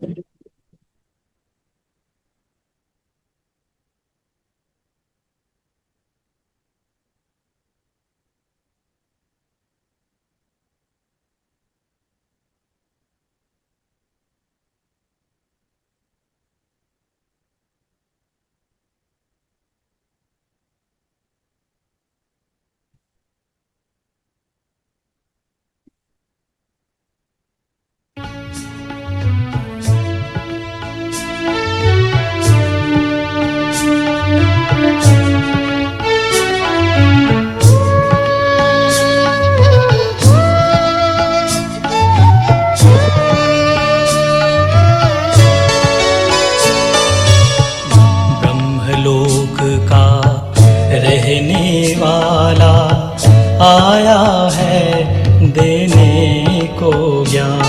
ब्रह्मलोक का रहने वाला आया है देने को ज्ञान।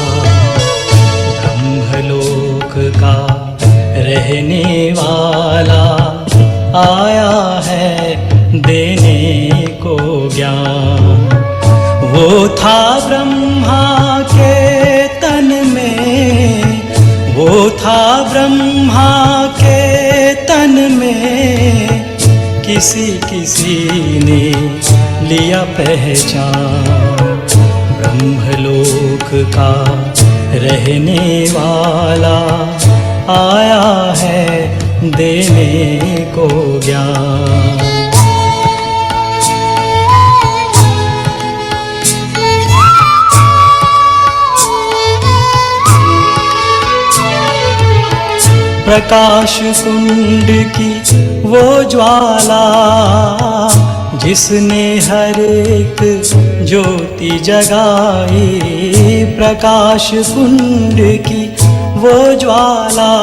ब्रह्मलोक का रहने वाला आया है देने को ज्ञान। वो था ब्रह्मा के तन में, वो था ब्रह्मा के तन में, किसी किसी ने लिया पहचान। ब्रह्मलोक का रहने वाला आया है देने को ज्ञान। प्रकाश कुंड की वो ज्वाला जिसने हर एक ज्योति जगाई। प्रकाश कुंड की वो ज्वाला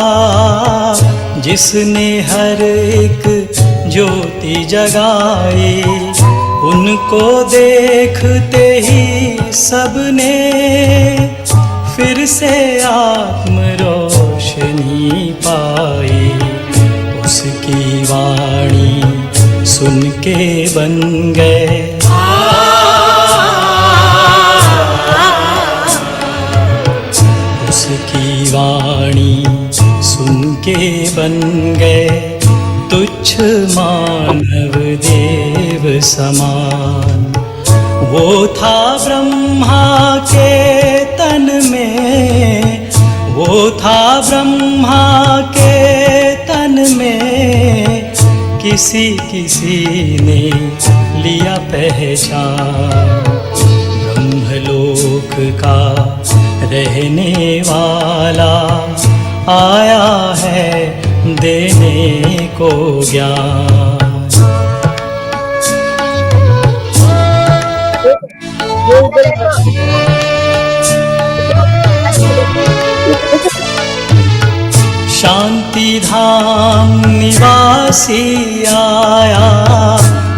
जिसने हर एक ज्योति जगाई। उनको देखते ही सबने फिर से आत्म रोशनी पाई। उसकी वाणी सुन के बन गए उसकी वाणी सुन के बन गए तुच्छ मानव देव समान। वो था ब्रह्मा के तन में, वो था ब्रह्मा के तन में, किसी किसी ने लिया पहचान। ब्रह्मलोक का रहने वाला आया है देने को ज्ञान। शांति धाम निवासी आया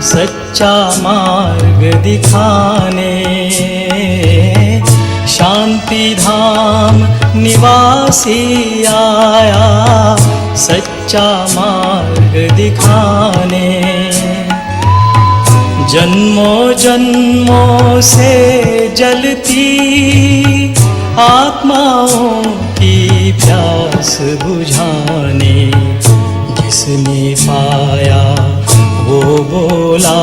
सच्चा मार्ग दिखाने। शांति धाम निवासी आया सच्चा मार्ग दिखाने। जन्मों जन्मों से जलती आत्माओं की प्यास बुझाने। जिसने पाया वो बोला,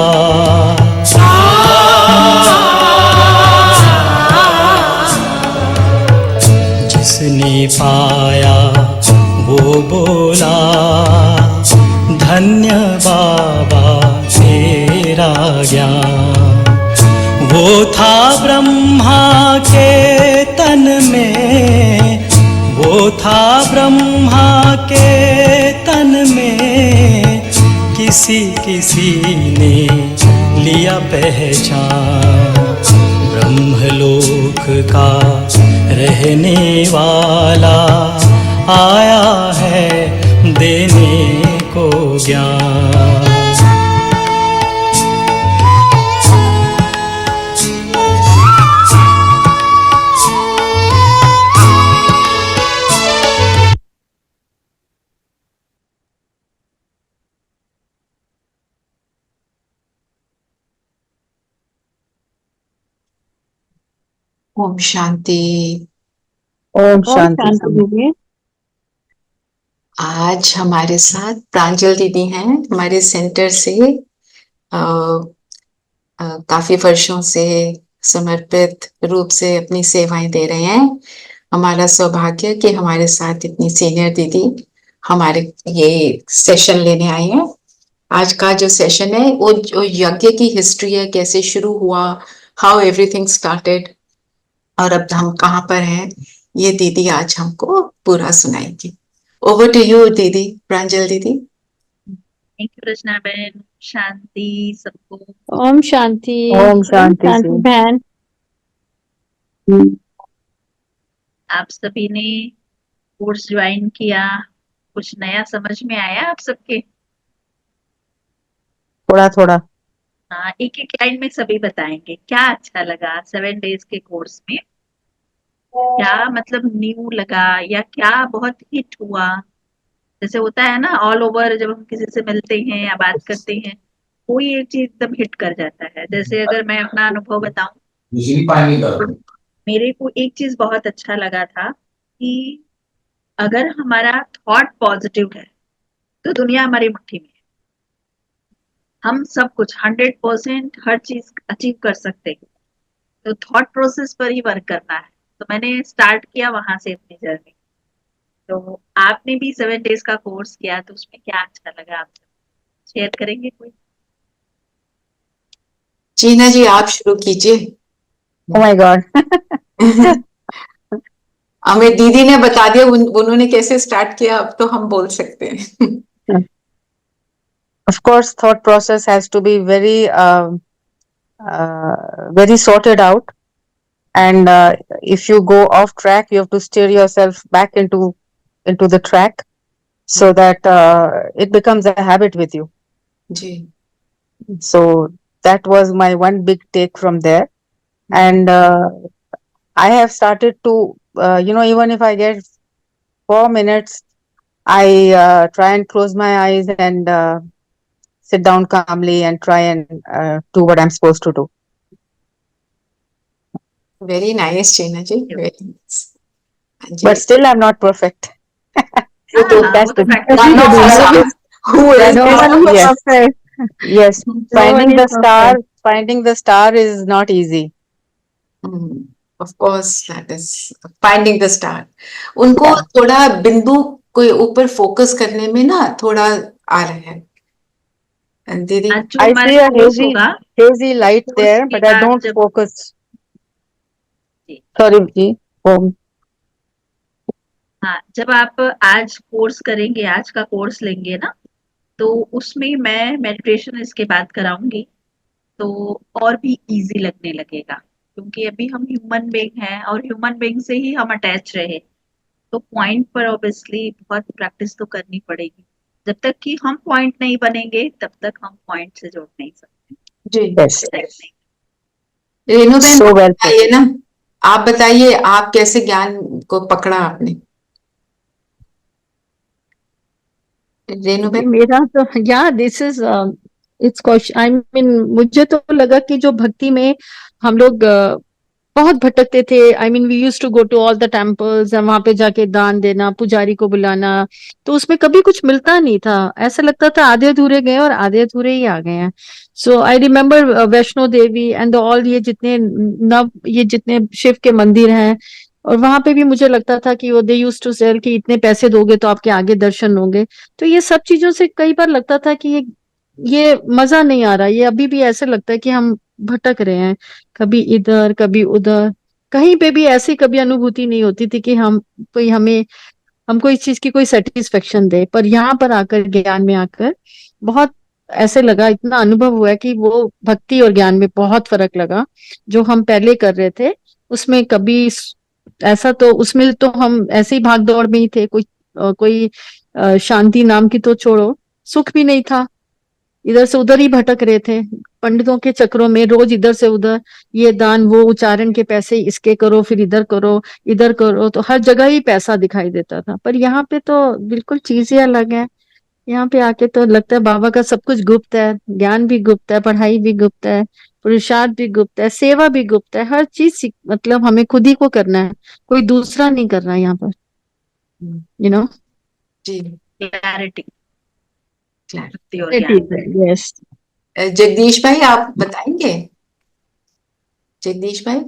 जिसने पाया वो बोला, धन्य बाबा तेरा ज्ञान। वो था ब्रह्मा के तन में, वो था ब्रह्मा के तन में, किसी किसी ने लिया पहचान। ब्रह्मलोक का रहने वाला आया है देने को ज्ञान। ओम शांति। ओम शांति। दीदी। आज हमारे साथ प्रांजल दीदी हैं, हमारे सेंटर से अ, काफी वर्षों से समर्पित रूप से अपनी सेवाएं दे रहे हैं। हमारा सौभाग्य कि हमारे साथ इतनी सीनियर दीदी हमारे ये सेशन लेने आई हैं। आज का जो सेशन है वो जो यज्ञ की हिस्ट्री है, कैसे शुरू हुआ, हाउ एवरीथिंग स्टार्टेड और अब हम कहाँ पर हैं, ये दीदी आज हमको पूरा सुनाएंगी। ओवर टू यू दीदी, प्रांजल दीदी। थैंक यू रचना बहन। शांति सबको। ओम शांति। ओम शांति शांति जी। बहन। आप सभी ने कोर्स ज्वाइन किया, कुछ नया समझ में आया आप सबके? थोड़ा थोड़ा। हाँ, एक एक लाइन में सभी बताएंगे क्या अच्छा लगा 7 डेज के कोर्स में, क्या मतलब न्यू लगा या क्या बहुत हिट हुआ। जैसे होता है ना ऑल ओवर, जब हम किसी से मिलते हैं या बात करते हैं कोई एक चीज एकदम हिट कर जाता है। जैसे अगर मैं अपना अनुभव बताऊं, मेरे को एक चीज बहुत अच्छा लगा था कि अगर हमारा थॉट पॉजिटिव है तो दुनिया हमारी मुट्ठी में है। हम सब कुछ 100% हर चीज अचीव कर सकते हैं। तो थॉट प्रोसेस पर ही वर्क करना है। तो मैंने स्टार्ट किया वहां से अपनी जर्नी। तो आपने भी 7 डेज का कोर्स किया तो उसमें क्या अच्छा लगा, आप शेयर करेंगे कोई? जीना जी आप शुरू कीजिए। Oh my God. हमें दीदी ने बता दिया उन्होंने कैसे स्टार्ट किया, अब तो हम बोल सकते हैं। Of course, thought process has to be very sorted out, and if you go off track, you have to steer yourself back into the track, so that it becomes a habit with you. जी। So that was my one big take from there, and I have started to, even if I get 4 minutes, I try and close my eyes and sit down calmly and try and do what I'm supposed to do. Very nice Jeena ji, very nice. But still, I'm not perfect. वो तो हाँ, That's वो तो the practice one of us who is no one is yes perfect. yes No one finding is the star perfect. finding the star is not easy. of course that is finding the star। उनको Yeah. थोड़ा बिंदु के ऊपर focus करने में ना थोड़ा आ रहा है दीदी। आज जो I हमारा see a कोर्स होगा, hazy light कोर्स there, के but I बाद don't जब focus. जी, Sorry ji. Oh, हाँ, जब आप आज कोर्स करेंगे, आज का कोर्स लेंगे ना, तो उसमें मैं मेडिटेशन इसके बाद कराऊंगी तो और भी इजी लगने लगेगा। क्योंकि अभी हम ह्यूमन बीइंग हैं और ह्यूमन बीइंग से ही हम अटैच रहे, तो पॉइंट पर ऑब्वियसली बहुत प्रैक्टिस तो करनी पड़ेगी। जब तक कि हम पॉइंट नहीं बनेंगे तब तक हम पॉइंट से जोड़ नहीं सकते। जी। yes. रेणु बहन So well put. बताइए ना, आप बताइए आप कैसे ज्ञान को पकड़ा आपने। रेणु बहन। मेरा तो या this is it's question, I mean मुझे तो लगा कि जो भक्ति में हम लोग बहुत भटकते थे। I mean we used to go to all the temples, वहां पे जाके दान देना, पुजारी को बुलाना, तो उसमें कभी कुछ मिलता नहीं था। ऐसा लगता था आधे अधूरे गए और आधे अधूरे ही आ गए हैं। So I remember Vaishno Devi and all, ये जितने शिव के मंदिर हैं, और वहां पे भी मुझे लगता था कि वो दे यूज टू सेल कि इतने पैसे दोगे तो आपके आगे दर्शन होंगे। तो ये सब चीजों से कई बार लगता था कि ये मजा नहीं आ रहा। ये अभी भी ऐसे लगता है कि हम भटक रहे हैं, कभी इधर कभी उधर। कहीं पे भी ऐसी कभी अनुभूति नहीं होती थी कि हमको इस चीज की कोई सेटिस्फेक्शन दे। पर यहाँ पर आकर, ज्ञान में आकर बहुत ऐसे लगा, इतना अनुभव हुआ है कि वो भक्ति और ज्ञान में बहुत फर्क लगा। जो हम पहले कर रहे थे उसमें कभी ऐसा, तो उसमें तो हम ऐसे ही भाग दौड़ में ही थे। कोई शांति नाम की तो छोड़ो, सुख भी नहीं था। इधर से उधर ही भटक रहे थे पंडितों के चक्रों में, रोज इधर से उधर, ये दान वो उच्चारण के पैसे इसके करो, फिर इधर करो, तो हर जगह ही पैसा दिखाई देता था। पर यहाँ पे तो बिल्कुल चीज ही अलग है। यहाँ पे आके तो लगता है बाबा का सब कुछ गुप्त है, ज्ञान भी गुप्त है, पढ़ाई भी गुप्त है, पुरुषार्थ भी गुप्त है, सेवा भी गुप्त है, हर चीज मतलब हमें खुद ही को करना है, कोई दूसरा नहीं कर रहा है यहाँ पर, यू नो। जी क्लैरिटी, Clarity. भक्ति और ज्ञान। Yes. जगदीश भाई आप बताएंगे? जगदीश भाई,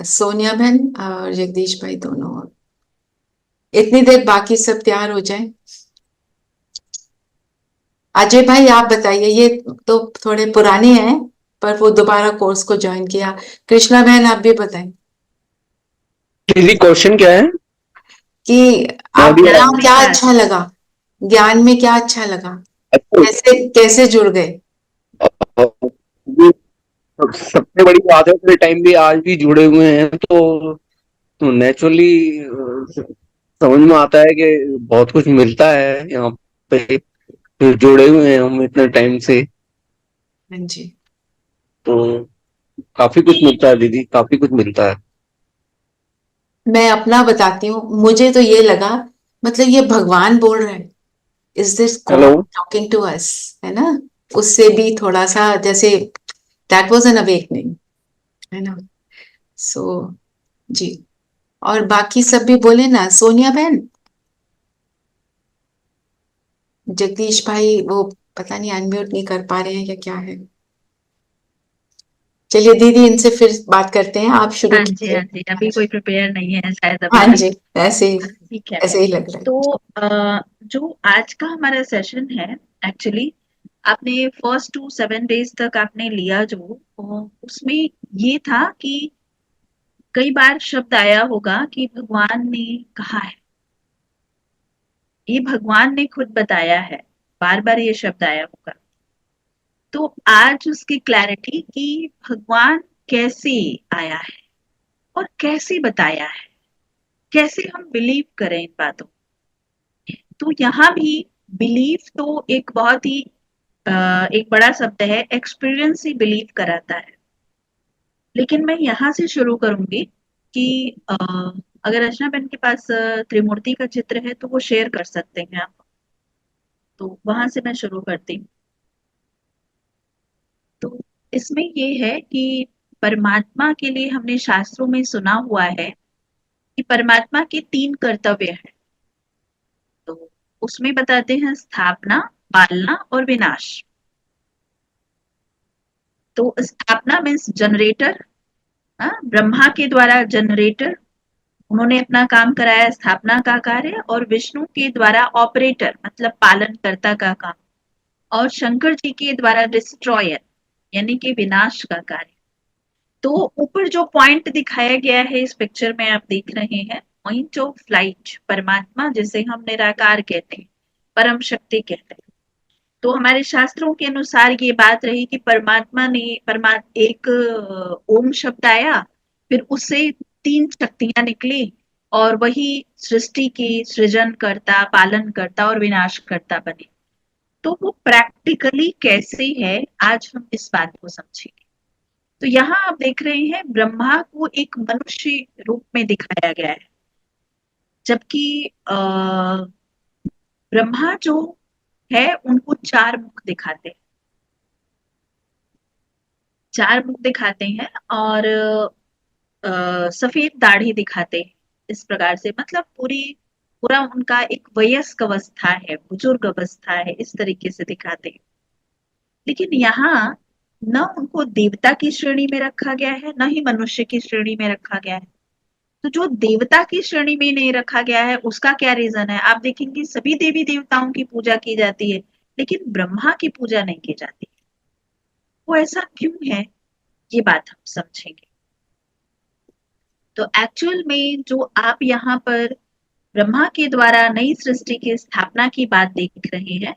सोनिया बहन और जगदीश भाई दोनों, इतनी देर बाकी सब तैयार हो जाए। अजय भाई आप बताइए, ये तो थोड़े पुराने हैं पर वो दोबारा कोर्स को ज्वाइन किया। कृष्णा बहन आप भी बताएं दीदी क्वेश्चन क्या है? कि मैं आपको भी ज्ञान यहाँ में क्या क्या अच्छा लगा, ज्ञान में क्या अच्छा लगा, अच्छा, कैसे कैसे जुड़ गए? ये सबसे बड़ी बात है, अपने टाइम भी आज भी जुड़े हुए हैं तो नेचुरली समझ में आता है कि बहुत कुछ मिलता है यहाँ पे, जो जुड़े हुए हैं हम इतने टाइम से, हाँ जी, तो काफी कुछ मिलता है दीदी, काफी कुछ मिलता है। मैं अपना बताती हूँ, मुझे तो ये लगा, मतलब ये भगवान बोल रहे हैं, is this hello. God talking to us, है ना? उससे भी थोड़ा सा जैसे दैट वाज एन अवेकनिंग, है ना? सो जी, और बाकी सब भी बोले ना, सोनिया बहन, जगदीश भाई वो पता नहीं अनम्यूट नहीं कर पा रहे हैं या क्या है। चलिए दीदी, इनसे फिर बात करते हैं, आप शुरू हाँ जी, कीजिए। हाँ जी, अभी कोई प्रिपेयर नहीं है शायद अभी हाँ तक। जी, ऐसे ठीक है। ऐसे ही लग रहा है। तो जो आज का हमारा सेशन है, एक्चुअली आपने फर्स्ट टू 7 डेज तक आपने लिया जो, उसमें ये था कि कई बार शब्द आया होगा कि भगवान ने कहा है, ये भगवान ने खुद बताया है, बार बार ये शब्द आया होगा। तो आज उसकी क्लैरिटी कि भगवान कैसे आया है और कैसे बताया है, कैसे हम बिलीव करें इन बातों। तो यहाँ भी बिलीव तो एक बहुत ही एक बड़ा शब्द है, एक्सपीरियंस ही बिलीव कराता है। लेकिन मैं यहाँ से शुरू करूंगी कि अगर रचना बहन के पास त्रिमूर्ति का चित्र है तो वो शेयर कर सकते हैं आप, तो वहां से मैं शुरू करती हूँ। तो इसमें ये है कि परमात्मा के लिए हमने शास्त्रों में सुना हुआ है कि परमात्मा के 3 कर्तव्य हैं। तो उसमें बताते हैं स्थापना, पालना और विनाश। तो स्थापना मीन्स जनरेटर, ब्रह्मा के द्वारा जनरेटर, उन्होंने अपना काम कराया स्थापना का कार्य, और विष्णु के द्वारा ऑपरेटर मतलब पालनकर्ता का काम, और शंकर जी के द्वारा डिस्ट्रॉयर यानी कि विनाश का कार्य। तो ऊपर जो पॉइंट दिखाया गया है इस पिक्चर में आप देख रहे हैं, पॉइंट ऑफ लाइट, परमात्मा जिसे हम निराकार कहते हैं, परम शक्ति कहते हैं। तो हमारे शास्त्रों के अनुसार ये बात रही कि परमात्मा ने एक ओम शब्द आया, फिर उससे 3 शक्तियां निकली, और वही सृष्टि की सृजन करता, पालन करता और विनाश करता बने। तो वो प्रैक्टिकली कैसे है, आज हम इस बात को समझेंगे। तो यहाँ आप देख रहे हैं ब्रह्मा को एक मनुष्य रूप में दिखाया गया है, जबकि ब्रह्मा जो है उनको 4 मुख दिखाते हैं, 4 मुख दिखाते हैं, और सफेद दाढ़ी दिखाते हैं। इस प्रकार से मतलब पूरा उनका एक वयस्क अवस्था है, बुजुर्ग अवस्था है, इस तरीके से दिखाते हैं। लेकिन यहाँ न उनको देवता की श्रेणी में रखा गया है, न ही मनुष्य की श्रेणी में रखा गया है। तो जो देवता की श्रेणी में नहीं रखा गया है उसका क्या रीजन है? आप देखेंगे सभी देवी देवताओं की पूजा की जाती है, लेकिन ब्रह्मा की पूजा नहीं की जाती। वो ऐसा क्यों है, ये बात हम समझेंगे। तो एक्चुअल में जो आप यहाँ पर ब्रह्मा के द्वारा नई सृष्टि की स्थापना की बात देख रहे हैं,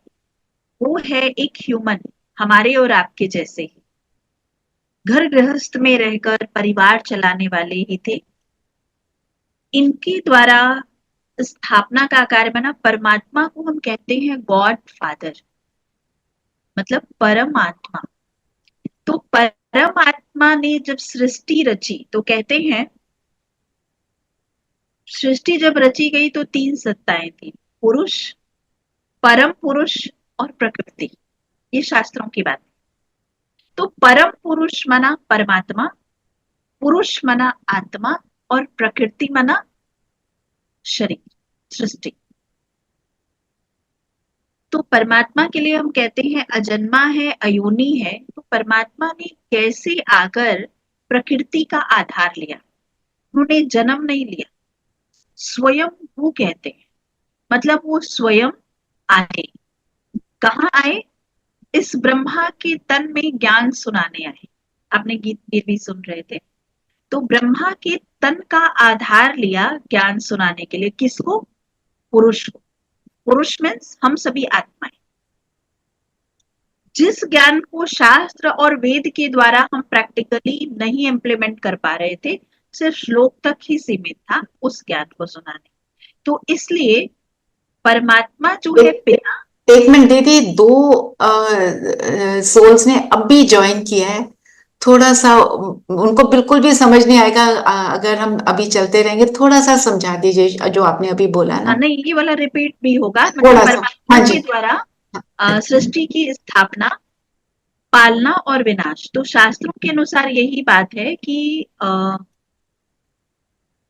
वो है एक ह्यूमन, हमारे और आपके जैसे ही, घर गृहस्थ में रहकर परिवार चलाने वाले ही थे। इनके द्वारा स्थापना का कार्य बना। परमात्मा को हम कहते हैं गॉड फादर, मतलब परमात्मा। तो परमात्मा ने जब सृष्टि रची तो कहते हैं सृष्टि जब रची गई तो 3 सत्ताएं थी, पुरुष, परम पुरुष और प्रकृति। ये शास्त्रों की बात है। तो परम पुरुष मना परमात्मा, पुरुष मना आत्मा, और प्रकृति मना शरीर, सृष्टि। तो परमात्मा के लिए हम कहते हैं अजन्मा है, अयोनि है। तो परमात्मा ने कैसे आकर प्रकृति का आधार लिया? उन्होंने जन्म नहीं लिया, स्वयं वो कहते हैं, मतलब वो स्वयं आए। कहाँ आए? इस ब्रह्मा के तन में ज्ञान सुनाने आए। आपने गीत ये भी सुन रहे थे। तो ब्रह्मा के तन का आधार लिया ज्ञान सुनाने के लिए। किसको? पुरुष को। पुरुष मीन्स हम सभी आत्माएं। जिस ज्ञान को शास्त्र और वेद के द्वारा हम प्रैक्टिकली नहीं इम्प्लीमेंट कर पा रहे थे, सिर्फ श्लोक तक ही सीमित था उस ज्ञान को सुनाने। तो इसलिए परमात्मा जो है पिता। एक मिनट दीदी, दो सोल्स ने अब भी ज्वाइन किया है। थोड़ा सा उनको बिल्कुल भी समझ नहीं आएगा अगर हम अभी चलते रहेंगे। थोड़ा सा समझा दीजिए जो आपने अभी बोला ना। नहीं, ये वाला रिपीट भी होगा। मतलब थोड़ा सा, परमात्मा हाँ जी। के द्वारा सृष्टि की स्थापना, पालना और विनाश। तो शास्त्रों के अनुसार यही बात है कि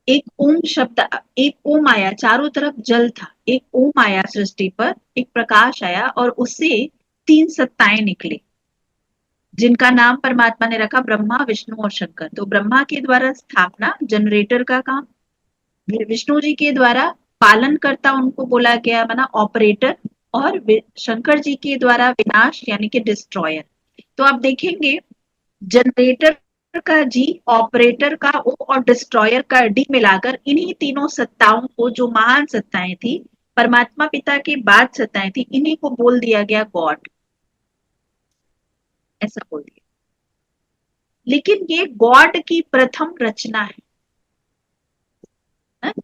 एक ओम शब्द, एक ओम आया, चारों तरफ जल था, एक ओम आया सृष्टि पर, एक प्रकाश आया और उससे 3 सत्ताएं निकली, जिनका नाम परमात्मा ने रखा ब्रह्मा, विष्णु और शंकर। तो ब्रह्मा के द्वारा स्थापना, जनरेटर का काम। विष्णु जी के द्वारा पालनकर्ता उनको बोला गया, बना ऑपरेटर। और शंकर जी के द्वारा विनाश यानी कि डिस्ट्रॉयर। तो आप देखेंगे जनरेटर का जी, ऑपरेटर का ओ और डिस्ट्रॉयर का डी मिलाकर इन्हीं तीनों सत्ताओं को, जो महान सत्ताएं थी, परमात्मा पिता के बाद सत्ताएं थी, इन्हीं को बोल दिया गया गॉड। ऐसा बोल दिया। लेकिन ये गॉड की प्रथम रचना है।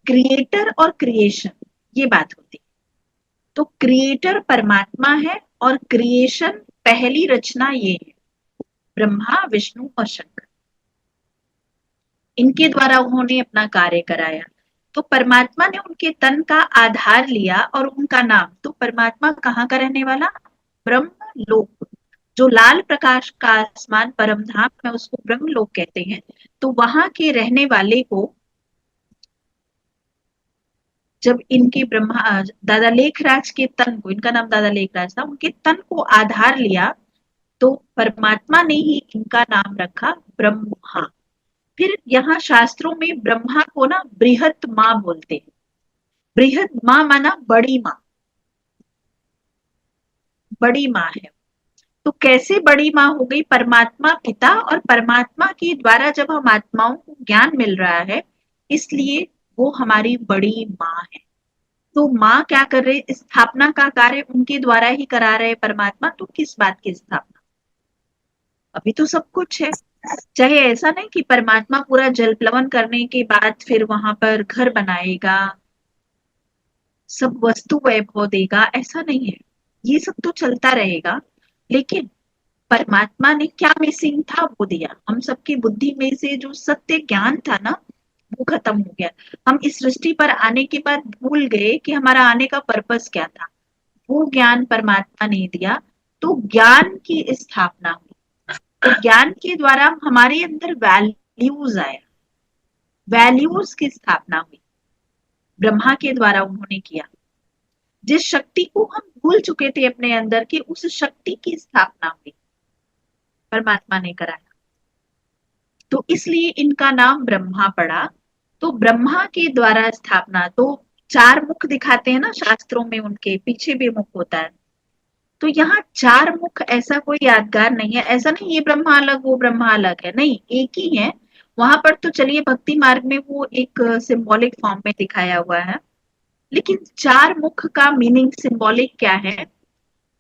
क्रिएटर और क्रिएशन, ये बात होती है। तो क्रिएटर परमात्मा है और क्रिएशन, पहली रचना ये है, ब्रह्मा, विष्णु और शंकर। इनके द्वारा उन्होंने अपना कार्य कराया। तो परमात्मा ने उनके तन का आधार लिया और उनका नाम, तो परमात्मा कहाँ का रहने वाला? ब्रह्म लोक। जो लाल प्रकाश का आसमान परम धाम है उसको ब्रह्म लोक कहते हैं। तो वहां के रहने वाले को, जब इनके ब्रह्मा दादा लेखराज के तन को, इनका नाम दादा लेखराज था, उनके तन को आधार लिया, तो परमात्मा ने ही इनका नाम रखा ब्रह्मा। फिर यहाँ शास्त्रों में ब्रह्मा को ना बृहत माँ बोलते हैं। बृहत माँ माना बड़ी माँ, बड़ी माँ है। तो कैसे बड़ी माँ हो गई? परमात्मा पिता और परमात्मा के द्वारा जब हम आत्माओं को ज्ञान मिल रहा है, इसलिए वो हमारी बड़ी माँ है। तो माँ क्या कर रहे? स्थापना का कार्य उनके द्वारा ही करा रहे परमात्मा। तो किस बात की स्थापना? अभी तो सब कुछ है। चाहे ऐसा नहीं कि परमात्मा पूरा जलप्लवन करने के बाद फिर वहां पर घर बनाएगा, सब वस्तु वैभव देगा, ऐसा नहीं है। ये सब तो चलता रहेगा, लेकिन परमात्मा ने क्या मिसिंग था वो दिया। हम सबकी बुद्धि में से जो सत्य ज्ञान था ना, वो खत्म हो गया। हम इस सृष्टि पर आने के बाद भूल गए कि हमारा आने का पर्पस क्या था। वो ज्ञान परमात्मा ने दिया, तो ज्ञान की स्थापना हुई। तो ज्ञान के द्वारा हमारे अंदर वैल्यूज आया, वैल्यूज की स्थापना हुई, ब्रह्मा के द्वारा उन्होंने किया। जिस शक्ति को हम भूल चुके थे अपने अंदर की, उस शक्ति की स्थापना हुई, परमात्मा ने कराया। तो इसलिए इनका नाम ब्रह्मा पड़ा। तो ब्रह्मा के द्वारा स्थापना। तो 4 मुख दिखाते हैं ना शास्त्रों में, उनके पीछे भी मुख होता है। तो यहाँ 4 मुख ऐसा कोई यादगार नहीं है। ऐसा नहीं ये ब्रह्मा अलग वो ब्रह्मा अलग है, नहीं, एक ही है। वहां पर तो चलिए भक्ति मार्ग में वो एक सिंबॉलिक फॉर्म में दिखाया हुआ है, लेकिन 4 मुख का मीनिंग सिंबॉलिक क्या है?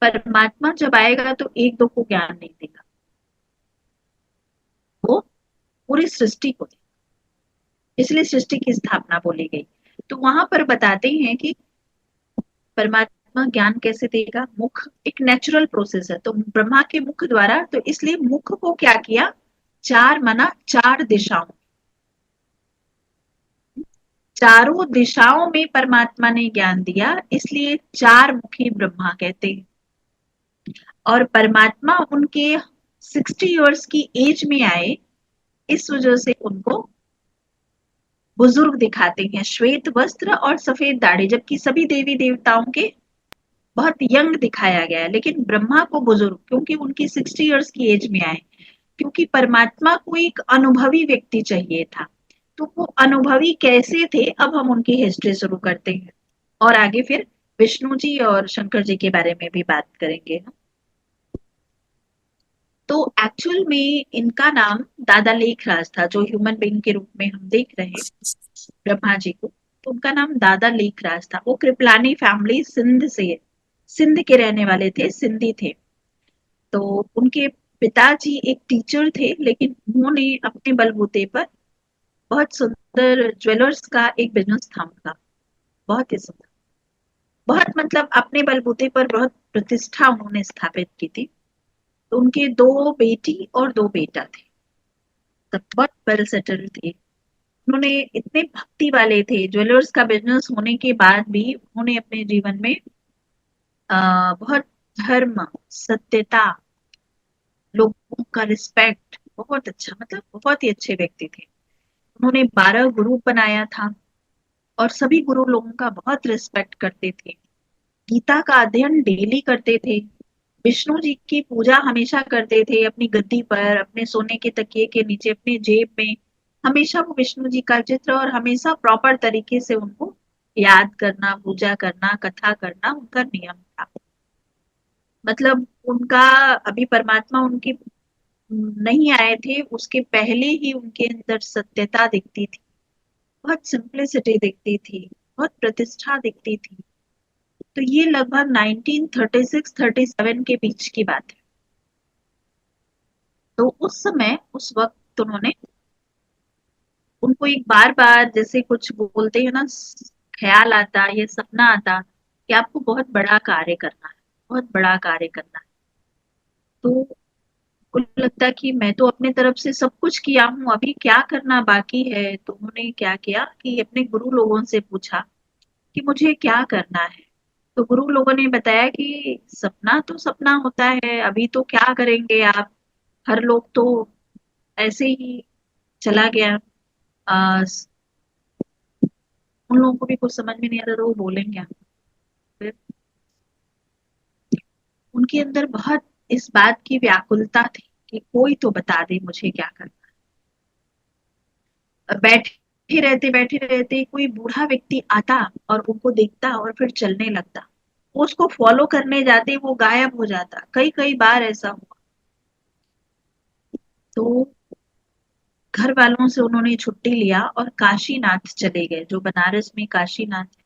परमात्मा जब आएगा तो एक दो को ज्ञान नहीं देगा, वो पूरी सृष्टि को देगा। इसलिए सृष्टि की स्थापना बोली गई। तो वहां पर बताते हैं कि परमात्मा ज्ञान कैसे देगा। मुख एक नेचुरल प्रोसेस है, तो ब्रह्मा के मुख द्वारा। तो इसलिए मुख को क्या किया? 4 माना 4 दिशाओं, चारों दिशाओं में परमात्मा ने ज्ञान दिया, इसलिए 4 मुखी ब्रह्मा कहते हैं। और परमात्मा उनके 60 इयर्स की एज में आए, इस वजह से उनको बुजुर्ग दिखाते हैं, श्वेत वस्त्र और सफेद दाढ़ी, जबकि सभी देवी देवताओं के बहुत यंग दिखाया गया है, लेकिन ब्रह्मा को बुजुर्ग, क्योंकि उनकी 60 इयर्स की एज में आए, क्योंकि परमात्मा को एक अनुभवी व्यक्ति चाहिए था। तो वो अनुभवी कैसे थे, अब हम उनकी हिस्ट्री शुरू करते हैं और आगे फिर विष्णु जी और शंकर जी के बारे में भी बात करेंगे। तो एक्चुअल में इनका नाम दादा लेखराज था, जो ह्यूमन बीइंग के रूप में हम देख रहे हैं ब्रह्मा जी को, तो उनका नाम दादा लेखराज था। वो कृपलानी फैमिली सिंध के रहने वाले थे, सिंधी थे। तो उनके पिताजी एक टीचर थे, लेकिन उन्होंने अपने बलबूते पर बहुत सुंदर ज्वेलर्स का एक बिजनेस था उनका, बहुत ही सुंदर, बहुत मतलब अपने बलबूते पर बहुत प्रतिष्ठा उन्होंने स्थापित की थी। तो उनके 2 बेटी और 2 बेटा थे, तब बहुत वेल सेटल्ड थे। उन्होंने इतने भक्ति वाले थे, ज्वेलर्स का बिजनेस होने के बाद भी उन्होंने अपने जीवन में बहुत धर्म, सत्यता, लोगों का रिस्पेक्ट, बहुत अच्छा, मतलब बहुत ही अच्छे व्यक्ति थे। उन्होंने 12 गुरु बनाया था और सभी गुरु लोगों का बहुत रिस्पेक्ट करते थे। गीता का अध्ययन डेली करते थे। विष्णु जी की पूजा हमेशा करते थे, अपनी गद्दी पर, अपने सोने के तकिए के नीचे, अपने जेब में हमेशा वो विष्णु जी का चित्र, और हमेशा प्रॉपर तरीके से उनको याद करना, पूजा करना, कथा करना उनका नियम था। मतलब उनका अभी परमात्मा उनकी नहीं आए थे, उसके पहले ही उनके अंदर सत्यता दिखती थी, बहुत सिंप्लिसिटी दिखती थी, बहुत प्रतिष्ठा दिखती थी। तो ये लगभग 1936-37 के बीच की बात है। तो उस समय, उस वक्त उन्होंने, उनको एक बार जैसे कुछ बोलते हैं ना, ख्याल आता, ये सपना आता कि आपको बहुत बड़ा कार्य करना है, बहुत बड़ा कार्य करना है। तो उनको लगता कि मैं तो अपने तरफ से सब कुछ किया हूँ, अभी क्या करना बाकी है। तो उन्होंने क्या किया कि अपने गुरु लोगों से पूछा कि मुझे क्या करना है। तो गुरु लोगों ने बताया कि सपना तो सपना होता है, अभी तो क्या करेंगे आप, हर लोग तो ऐसे ही चला गया। आ, उन लोगों को भी कुछ समझ में नहीं आता, तो वो बोलेंगे फिर। उनके अंदर बहुत इस बात की व्याकुलता थी कि कोई तो बता दे मुझे क्या करना है। बैठे रहते कोई बूढ़ा व्यक्ति आता और उनको देखता और फिर चलने लगता, वो उसको फॉलो करने जाते, वो गायब हो जाता। कई कई बार ऐसा हुआ। तो घर वालों से उन्होंने छुट्टी लिया और काशीनाथ चले गए, जो बनारस में काशीनाथ है।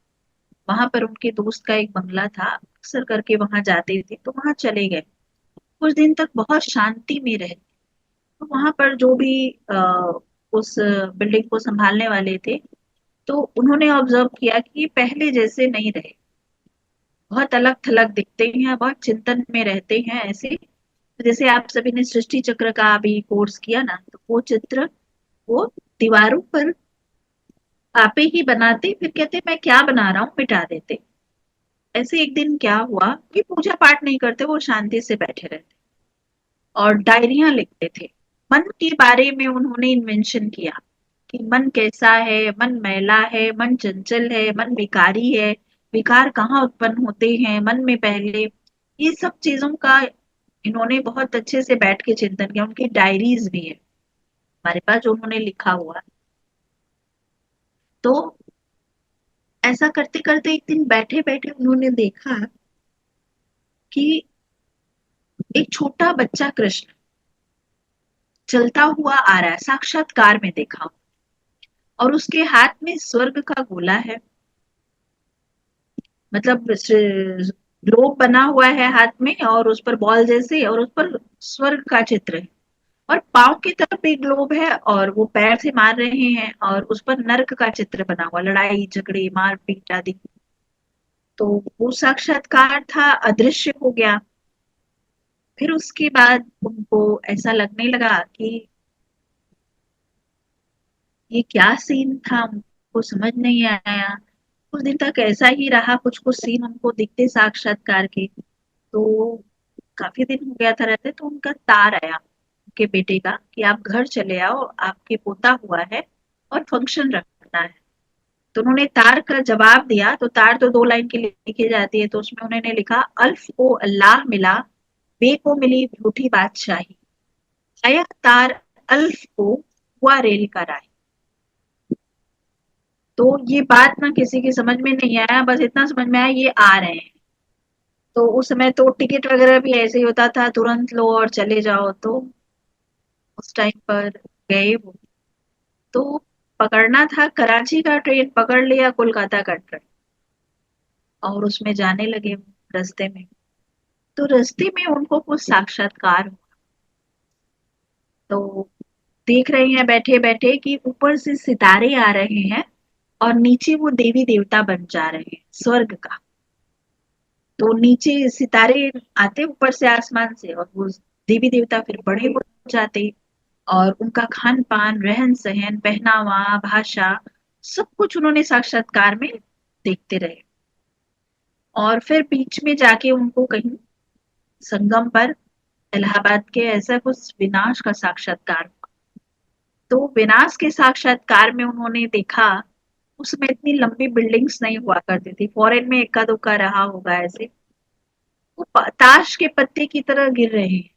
वहां पर उनके दोस्त का एक बंगला था, अक्सर करके वहां जाते थे, तो वहां चले गए। कुछ दिन तक बहुत शांति में रहे। तो वहां पर जो भी उस बिल्डिंग को संभालने वाले थे, तो उन्होंने ऑब्जर्व किया कि ये पहले जैसे नहीं रहे, बहुत अलग थलग दिखते हैं, बहुत चिंतन में रहते हैं। ऐसे जैसे आप सभी ने सृष्टि चक्र का अभी कोर्स किया ना, तो वो चित्र वो दीवारों पर आपे ही बनाते, फिर कहते मैं क्या बना रहा हूँ, मिटा देते। ऐसे एक दिन क्या हुआ कि पूजा पाठ नहीं करते, वो शांति से बैठे रहते और डायरियां लिखते थे। मन के बारे में उन्होंने इन्वेंशन किया कि मन कैसा है, मन मैला है, मन चंचल है, मन विकारी है, विकार कहाँ उत्पन्न होते हैं मन में पहले, ये सब चीजों का इन्होंने बहुत अच्छे से बैठ के चिंतन किया। उनकी डायरीज भी है हमारे पास, जो उन्होंने लिखा हुआ है। तो ऐसा करते करते एक दिन बैठे बैठे उन्होंने देखा कि एक छोटा बच्चा कृष्ण चलता हुआ आ रहा है, साक्षात्कार में देखा, और उसके हाथ में स्वर्ग का गोला है, मतलब ग्लोब बना हुआ है हाथ में, और उस पर बॉल जैसे, और उस पर स्वर्ग का चित्र है। और पांव की तरफ एक ग्लोब है और वो पैर से मार रहे हैं, और उस पर नर्क का चित्र बना हुआ, लड़ाई झगड़े मारपीट आदि। तो वो साक्षात्कार था, अदृश्य हो गया। फिर उसके बाद उनको ऐसा लगने लगा कि ये क्या सीन था, उनको समझ नहीं आया। कुछ दिन तक ऐसा ही रहा, कुछ कुछ सीन उनको दिखते साक्षात्कार के। तो काफी दिन हो गया था रहते, तो उनका तार आया उनके बेटे का कि आप घर चले आओ, आपके पोता हुआ है और फंक्शन रखना है। तो उन्होंने तार का जवाब दिया, तो तार तो 2 लाइन की लिखी जाती है, तो उसमें उन्होंने लिखा, अल्फ को अल्लाह मिला, बे को मिली झूठी बादशाही, आया तार अल्फ को हुआ रेल का राही। तो ये बात ना किसी की समझ में नहीं आया, बस इतना समझ में आया ये आ रहे हैं। तो उस समय तो टिकट वगैरह भी ऐसे ही होता था, तुरंत लो और चले जाओ, तो उस टाइम पर गए वो। तो पकड़ना था कराची का ट्रेन, पकड़ लिया कोलकाता का ट्रेन और उसमें जाने लगे रास्ते में। तो रास्ते में उनको कुछ साक्षात्कार हुआ। तो देख रहे हैं बैठे बैठे कि ऊपर से सितारे आ रहे हैं और नीचे वो देवी देवता बन जा रहे हैं स्वर्ग का। तो नीचे सितारे आते ऊपर से आसमान से और वो देवी देवता फिर बड़े हो जाते और उनका खान पान, रहन सहन, पहनावा, भाषा, सब कुछ उन्होंने साक्षात्कार में देखते रहे। और फिर बीच में जाके उनको कहीं संगम पर इलाहाबाद के ऐसा कुछ विनाश का साक्षात्कार हुआ। तो विनाश के साक्षात्कार में उन्होंने देखा, उसमें इतनी लंबी बिल्डिंग्स नहीं हुआ करती थी, फॉरेन में इक्का दुक्का रहा होगा ऐसे, वो ताश के पत्ते की तरह गिर रहे हैं।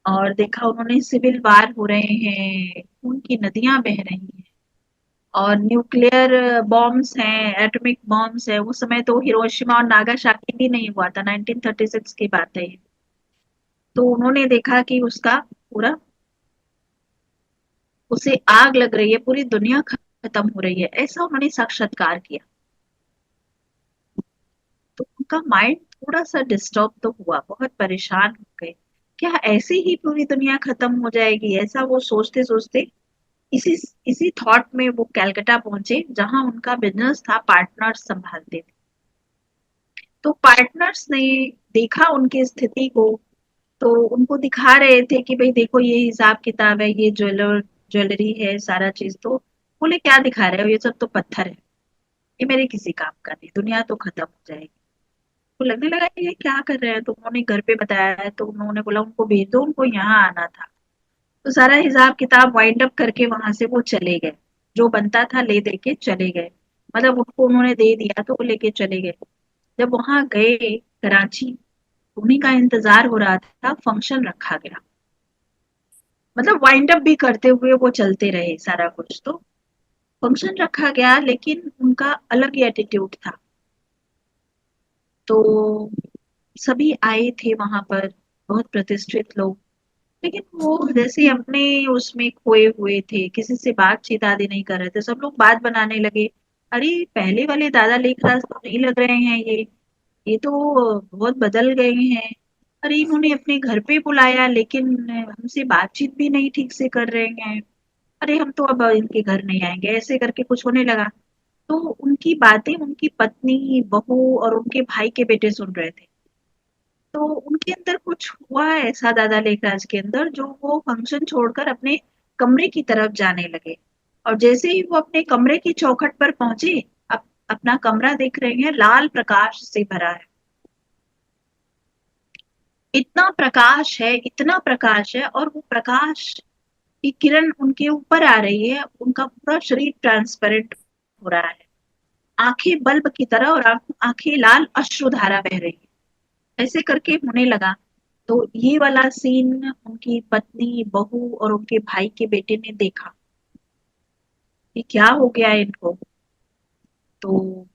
और देखा उन्होंने सिविल वार हो रहे हैं, खून की नदियां बह रही हैं और न्यूक्लियर बॉम्ब्स हैं, एटॉमिक बॉम्ब्स है। उस समय तो हिरोशिमा और नागासाकी भी नहीं हुआ था, 1936 की बात है ये। तो उन्होंने देखा कि उसका पूरा, उसे आग लग रही है, पूरी दुनिया खत्म हो रही है, ऐसा उन्होंने साक्षात्कार किया। तो उनका माइंड थोड़ा सा डिस्टर्ब तो हुआ, बहुत परेशान हो गए, क्या ऐसे ही पूरी दुनिया खत्म हो जाएगी, ऐसा वो सोचते सोचते इसी इसी थॉट में वो कलकत्ता पहुंचे, जहां उनका बिजनेस था, पार्टनर्स संभालते थे। तो पार्टनर्स ने देखा उनकी स्थिति को, तो उनको दिखा रहे थे कि भाई देखो ये हिसाब किताब है, ये ज्वेलरी है, सारा चीज। तो बोले क्या दिखा रहे हो, ये सब तो पत्थर है, ये मेरे किसी काम का नहीं, दुनिया तो खत्म हो जाएगी। तो लगने लगा ये क्या कर रहे हैं, तो उन्होंने घर पे बताया है, तो उन्होंने बोला उनको भेज दो, उनको यहाँ आना था। तो सारा हिसाब किताब वाइंड अप करके वहां से वो चले गए, जो बनता था ले दे के चले गए, मतलब उनको उन्होंने दे दिया तो वो लेके चले गए। जब वहां गए कराची, उन्हीं का इंतजार हो रहा था, फंक्शन रखा गया, मतलब वाइंड अप भी करते हुए वो चलते रहे सारा कुछ। तो फंक्शन रखा गया, लेकिन उनका अलग ही एटीट्यूड था। तो सभी आए थे वहां पर, बहुत प्रतिष्ठित लोग, लेकिन वो जैसे अपने उसमें खोए हुए थे, किसी से बातचीत आदि नहीं कर रहे थे। सब लोग बात बनाने लगे, अरे पहले वाले दादा लेखराज तो नहीं लग रहे हैं, ये तो बहुत बदल गए हैं। अरे इन्होंने अपने घर पे बुलाया लेकिन हमसे बातचीत भी नहीं ठीक से कर रहे हैं। अरे हम तो अब इनके घर नहीं आएंगे, ऐसे करके कुछ होने लगा। तो उनकी बातें उनकी पत्नी, बहू और उनके भाई के बेटे सुन रहे थे। तो उनके अंदर कुछ हुआ ऐसा, दादा लेखराज के अंदर, जो वो फंक्शन छोड़कर अपने कमरे की तरफ जाने लगे। और जैसे ही वो अपने कमरे की चौखट पर पहुंचे, अपना कमरा देख रहे हैं लाल प्रकाश से भरा है। इतना प्रकाश है, इतना प्रकाश है, और वो प्रकाश की किरण उनके ऊपर आ रही है, उनका पूरा शरीर ट्रांसपेरेंट हो रहा है, आंखें बल्ब की तरह और आंखें लाल अश्रुधारा बह रही है, ऐसे करके होने लगा। तो ये वाला सीन उनकी पत्नी, बहू और उनके भाई के बेटे ने देखा कि क्या हो गया इनको। तो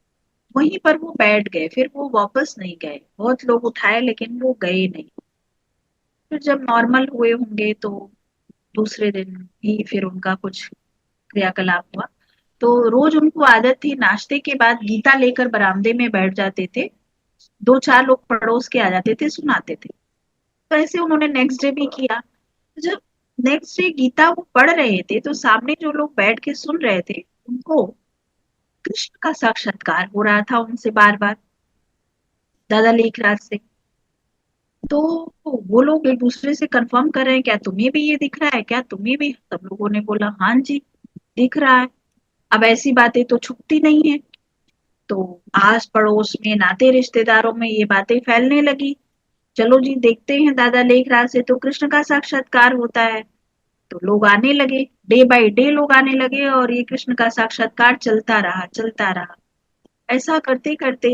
वहीं पर वो बैठ गए, फिर वो वापस नहीं गए, बहुत लोग उठाए लेकिन वो गए नहीं। फिर जब नॉर्मल हुए होंगे तो दूसरे दिन ही फिर उनका कुछ क्रियाकलाप हुआ। तो रोज उनको आदत थी, नाश्ते के बाद गीता लेकर बरामदे में बैठ जाते थे, 2-4 लोग पड़ोस के आ जाते थे, सुनाते थे। तो ऐसे उन्होंने नेक्स्ट डे भी किया। जब नेक्स्ट डे गीता वो पढ़ रहे थे, तो सामने जो लोग बैठ के सुन रहे थे, उनको कृष्ण का साक्षात्कार हो रहा था उनसे बार बार, दादा लेखराज से। तो वो लोग एक दूसरे से कंफर्म कर रहे हैं, क्या तुम्हें भी ये दिख रहा है, क्या तुम्हें भी? सब लोगों ने बोला हाँ जी दिख रहा है। अब ऐसी बातें तो छुपती नहीं है, तो आस पड़ोस में, नाते रिश्तेदारों में ये बातें फैलने लगी। चलो जी देखते हैं, दादा लेखराज से तो कृष्ण का साक्षात्कार होता है। तो लोग आने लगे, डे बाय डे लोग आने लगे और ये कृष्ण का साक्षात्कार चलता रहा, चलता रहा। ऐसा करते-करते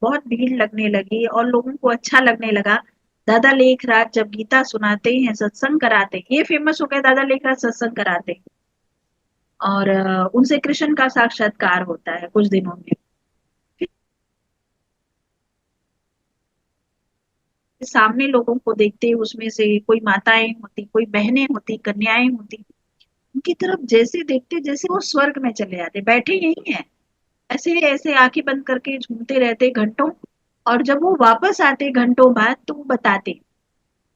बहुत भीड़ लगने लगी और लोगों को अच्छा लगने लगा। दादा लेखराज जब गीता सुनाते हैं, सत्संग कराते हैं, ये फेमस हो गया दादा लेखराज सत्संग कराते हैं और उनसे कृष्ण का साक्षात्कार होता है कुछ दिनों में। फिर सामने लोगों को देखते उसमें से कोई माताएं होती, कोई बहनें होती, कन्याएं होती, उनकी तरफ जैसे देखते जैसे वो स्वर्ग में चले जाते, बैठे यही हैं, ऐसे ऐसे आंखें बंद करके झूमते रहते घंटों। और जब वो वापस आते घंटों बाद तो वो बताते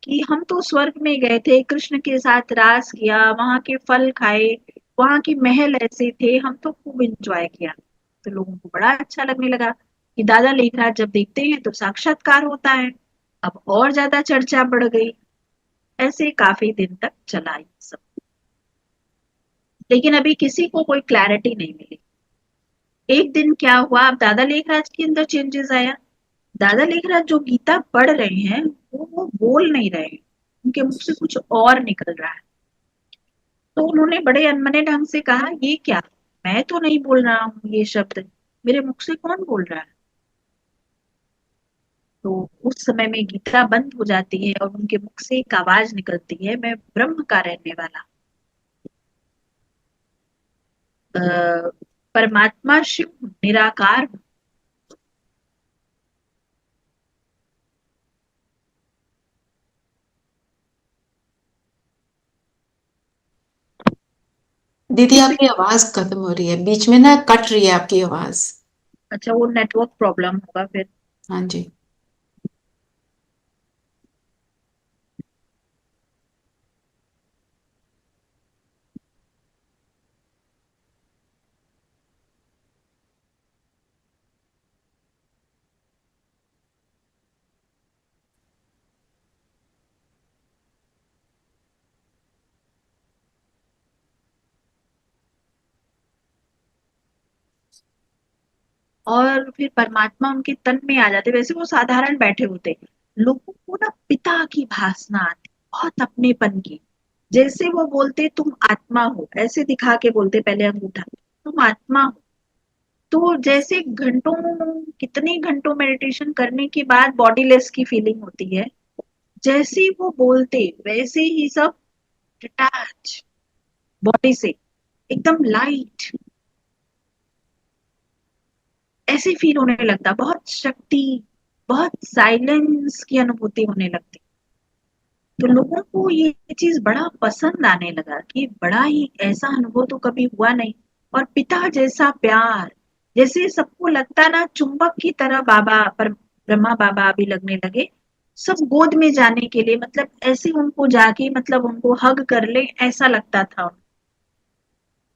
कि हम तो स्वर्ग में गए थे, कृष्ण के साथ रास किया, वहां के फल खाए, वहां के महल ऐसे थे, हम तो खूब एंजॉय किया। तो लोगों को बड़ा अच्छा लगने लगा कि दादा लेखराज जब देखते हैं तो साक्षात्कार होता है। अब और ज्यादा चर्चा बढ़ गई। ऐसे काफी दिन तक चला ये सब, लेकिन अभी किसी को कोई क्लैरिटी नहीं मिली। एक दिन क्या हुआ, अब दादा लेखराज के अंदर चेंजेस आया। दादा लेखराज जो गीता पढ़ रहे हैं वो बोल नहीं रहे हैं, उनके मुख से कुछ और निकल रहा है। तो उन्होंने बड़े अनमने ढंग से कहा, ये क्या, मैं तो नहीं बोल रहा हूँ ये शब्द, मेरे मुख से कौन बोल रहा है। तो उस समय में गीता बंद हो जाती है और उनके मुख से एक आवाज निकलती है, मैं ब्रह्म का रहने वाला परमात्मा शिव निराकार हूँ। दीदी इस आपकी आवाज खत्म हो रही है, बीच में ना कट रही है आपकी आवाज। अच्छा, वो नेटवर्क प्रॉब्लम होगा फिर। हाँ जी। और फिर परमात्मा उनके तन में आ जाते, वैसे वो साधारण बैठे होते, लोगों को ना पिता की भासना आती, बहुत अपनेपन की। जैसे वो बोलते तुम आत्मा हो, ऐसे दिखा के बोलते पहले अंगूठा, तुम आत्मा हो। तो जैसे घंटों, कितने घंटों मेडिटेशन करने के बाद बॉडीलेस की फीलिंग होती है, जैसे ही वो बोलते वैसे ही सब डिटैच बॉडी से, एकदम लाइट, ऐसे फील होने लगता, बहुत शक्ति, बहुत साइलेंस की अनुभूति होने लगती। तो लोगों को ये चीज बड़ा पसंद आने लगा कि बड़ा ही ऐसा अनुभव तो कभी हुआ नहीं। और पिता जैसा प्यार, जैसे सबको लगता ना चुंबक की तरह बाबा पर ब्रह्मा बाबा अभी लगने लगे, सब गोद में जाने के लिए, मतलब ऐसे उनको जाके मतलब उनको हग कर ले ऐसा लगता था।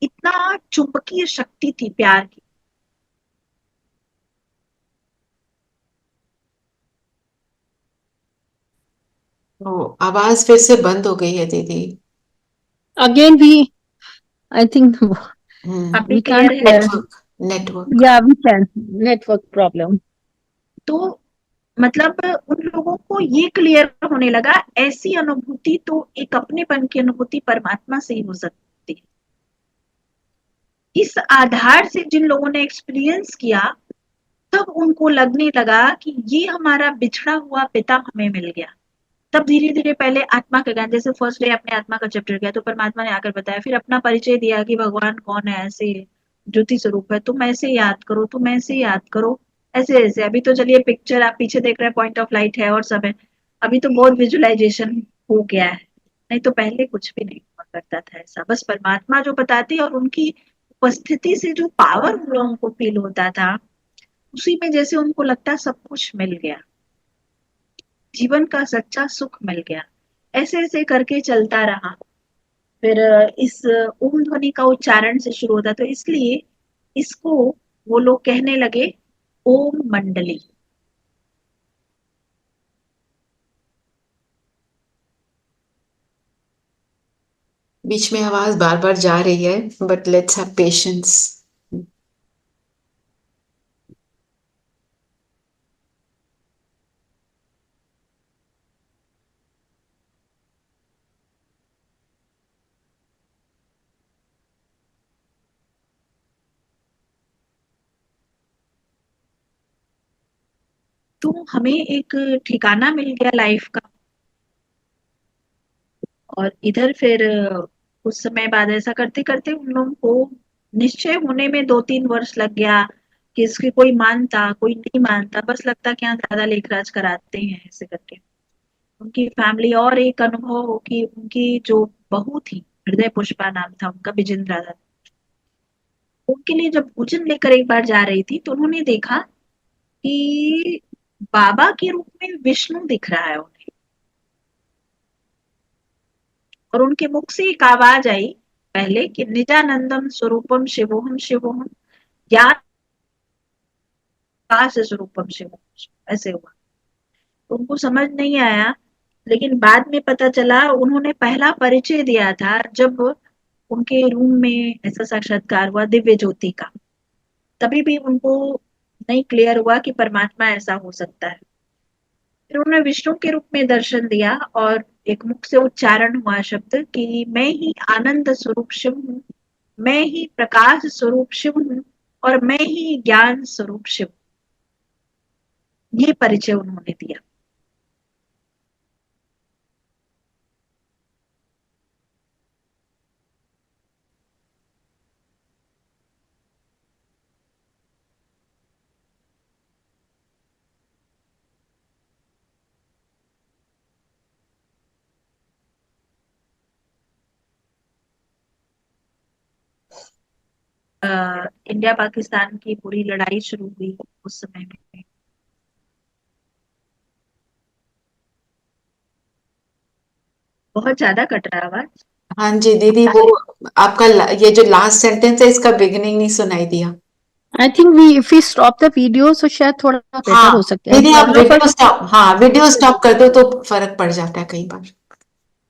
इतना चुंबकीय शक्ति थी प्यार की। तो आवाज फिर से बंद हो गई है दीदी। Again, I think अभी we क्लियर can't है? Network network. yeah, we can, network problem. तो मतलब उन लोगों को ये क्लियर होने लगा, ऐसी अनुभूति तो एक अपनेपन की अनुभूति परमात्मा से ही हो सकती है। इस आधार से जिन लोगों ने एक्सपीरियंस किया, तब उनको लगने लगा कि ये हमारा बिछड़ा हुआ पिता हमें मिल गया। तब धीरे धीरे पहले आत्मा का ज्ञान, जैसे फर्स्ट डे अपने आत्मा का चैप्टर किया तो परमात्मा ने आकर बताया, फिर अपना परिचय दिया कि भगवान कौन है, ऐसे ज्योति स्वरूप है, तुम ऐसे याद करो, तुम ऐसे याद करो, ऐसे ऐसे। अभी तो चलिए पिक्चर आप पीछे देख रहे हैं, पॉइंट ऑफ लाइट है और सब है, अभी तो बहुत विजुअलाइजेशन हो गया है। नहीं तो पहले कुछ भी नहीं हुआ करता था ऐसा, बस परमात्मा जो बताते और उनकी उपस्थिति से जो पावर हम लोगों को फील होता था, उसी में जैसे उनको लगता सब कुछ मिल गया, जीवन का सच्चा सुख मिल गया। ऐसे ऐसे करके चलता रहा। फिर इस ओम ध्वनि का उच्चारण से शुरू होता, तो इसलिए इसको वो लोग कहने लगे ओम मंडली। बीच में आवाज बार बार जा रही है, बट लेट्स हैव पेशेंस। तो हमें एक ठिकाना मिल गया लाइफ का। और इधर फिर कुछ समय बाद ऐसा करते करते उन लोगों को निश्चय होने में 2-3 वर्ष लग गया कि इसकी कोई मानता कोई नहीं मानता, बस लगता कि हाँ ज्यादा लेखराज कराते हैं ऐसे करके। उनकी फैमिली और एक अनुभव हो कि उनकी जो बहू थी, हृदय पुष्पा नाम था उनका, बिजेंद्र राधा, उनके लिए जब भोजन लेकर एक बार जा रही थी तो उन्होंने देखा कि बाबा के रूप में विष्णु दिख रहा है उन्हें। और उनके मुख से एक आवाज आई पहले कि निजानंदम स्वरूपम शिवोहम शिवोहम, या स्वरूपम शिवोहम, ऐसे हुआ। तो उनको समझ नहीं आया, लेकिन बाद में पता चला उन्होंने पहला परिचय दिया था जब उनके रूम में ऐसा साक्षात्कार हुआ दिव्य ज्योति का। तभी भी उनको नहीं क्लियर हुआ कि परमात्मा ऐसा हो सकता है। फिर उन्होंने विष्णु के रूप में दर्शन दिया और एक मुख से उच्चारण हुआ शब्द कि मैं ही आनंद स्वरूप शिव हूँ, मैं ही प्रकाश स्वरूप शिव हूँ, और मैं ही ज्ञान स्वरूप शिव। ये परिचय उन्होंने दिया। इंडिया पाकिस्तान की पूरी लड़ाई शुरू हुई उस समय में। बहुत ज्यादा कट रहा आवाज। हाँ जी दीदी, वो आपका ये जो लास्ट सेंटेंस है इसका बिगिनिंग नहीं सुनाई दिया। I think we if we stop the video तो शायद थोड़ा बेटर हो हाँ सकता है। दीदी, आप दोनों वीडियो पर स्टॉप, हाँ वीडियो स्टॉप कर दो तो फर्क पड़ जाता है कई बार।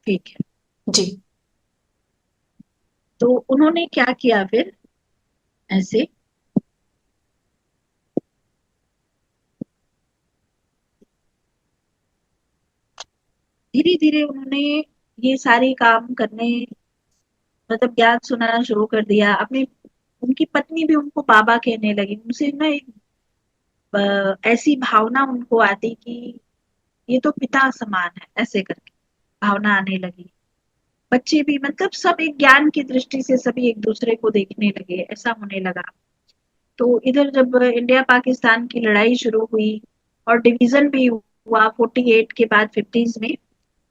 ठीक है। जी। तो उन्होंने क्या किया फिर, ऐसे धीरे धीरे उन्होंने ये सारे काम करने, मतलब ज्ञान सुनाना शुरू कर दिया। अपनी उनकी पत्नी भी उनको बाबा कहने लगी। उनसे ना एक ऐसी भावना उनको आती कि ये तो पिता समान है, ऐसे करके भावना आने लगी। बच्चे भी, मतलब सब एक ज्ञान की दृष्टि से सभी एक दूसरे को देखने लगे, ऐसा होने लगा। तो इधर जब इंडिया पाकिस्तान की लड़ाई शुरू हुई और डिवीजन भी हुआ 48 के बाद 50s में,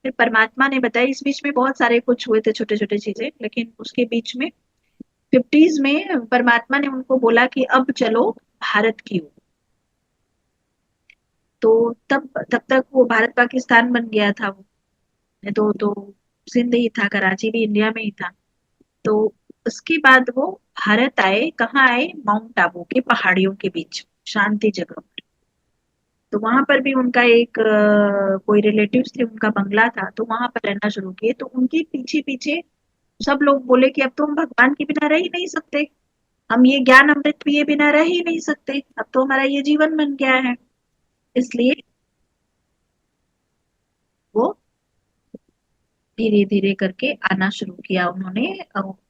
फिर परमात्मा ने बताया, इस बीच में बहुत सारे कुछ हुए थे छोटे छोटे चीजें, लेकिन उसके बीच में 50s में परमात्मा ने उनको बोला कि अब चलो भारत की ओर। तो तब तक वो भारत पाकिस्तान बन गया था। वो नहीं तो सिंध ही था, कराची भी इंडिया में ही था। तो उसके बाद वो भारत आए। कहाँ आए? माउंट आबू के पहाड़ियों के बीच शांति जगह पर। तो वहां पर भी उनका एक कोई रिलेटिव्स थे, उनका बंगला था, तो वहां पर रहना शुरू किए। तो उनके पीछे पीछे सब लोग बोले कि अब तो हम भगवान के बिना रह ही नहीं सकते, हम ये ज्ञान अमृत पिए बिना रह ही नहीं सकते, अब तो हमारा ये जीवन बन गया है। इसलिए वो धीरे धीरे करके आना शुरू किया उन्होंने।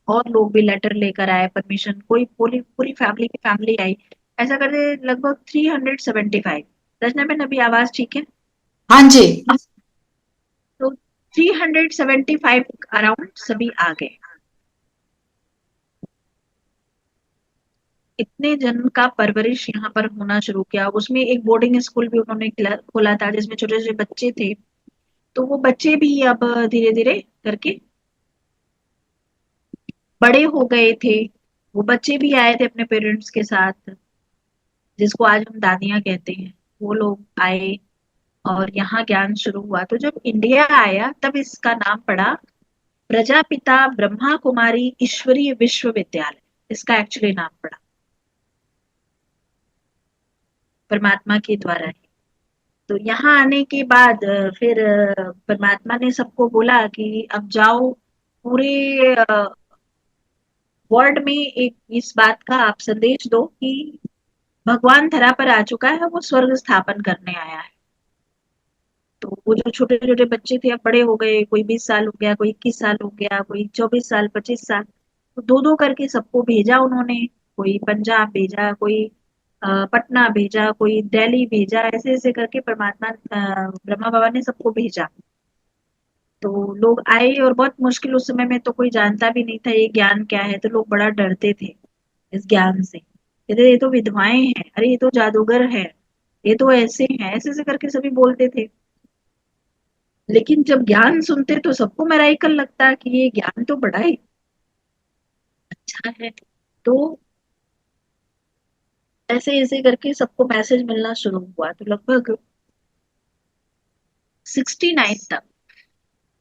और लोग भी लेटर लेकर आए, परमिशन, कोई पूरी पूरी फैमिली की फैमिली आई। ऐसा करके लगभग 375। रचना में अभी आवाज ठीक है? हाँ जी। तो 375 अराउंड सभी आ गए। इतने जन का परवरिश यहाँ पर होना शुरू किया। उसमें एक बोर्डिंग स्कूल भी उन्होंने खोला था जिसमें छोटे छोटे बच्चे थे। तो वो बच्चे भी अब धीरे धीरे करके बड़े हो गए थे। वो बच्चे भी आए थे अपने पेरेंट्स के साथ, जिसको आज हम दादियां कहते हैं। वो लोग आए और यहाँ ज्ञान शुरू हुआ। तो जब इंडिया आया तब इसका नाम पड़ा प्रजापिता ब्रह्मा कुमारी ईश्वरीय विश्वविद्यालय। इसका एक्चुअली नाम पड़ा, परमात्मा के द्वारा ही। तो यहाँ आने के बाद फिर परमात्मा ने सबको बोला कि अब जाओ पूरे वर्ल्ड में एक इस बात का आप संदेश दो कि भगवान धरा पर आ चुका है, वो स्वर्ग स्थापन करने आया है। तो वो जो छोटे छोटे बच्चे थे अब बड़े हो गए, कोई 20 साल हो गया, कोई 21 साल हो गया, कोई 24 साल, 25 साल। तो दो दो करके सबको भेजा उन्होंने। कोई पंजाब भेजा, कोई पटना भेजा, कोई दिल्ली भेजा, ऐसे ऐसे करके परमात्मा ब्रह्मा बाबा ने सबको भेजा। तो लोग आए और बहुत मुश्किल, उस समय में तो कोई जानता भी नहीं था ये ज्ञान क्या है, तो लोग बड़ा डरते थे इस ज्ञान से। कहते ये तो विधवाएं हैं, अरे ये तो जादूगर है, ये तो ऐसे हैं, ऐसे ऐसे करके सभी बोलते थे। लेकिन जब ज्ञान सुनते तो सबको मैराइकल लगता कि ये ज्ञान तो बड़ा ही अच्छा है। तो ऐसे ऐसे करके सबको मैसेज मिलना शुरू हुआ। तो लगभग 69 तक,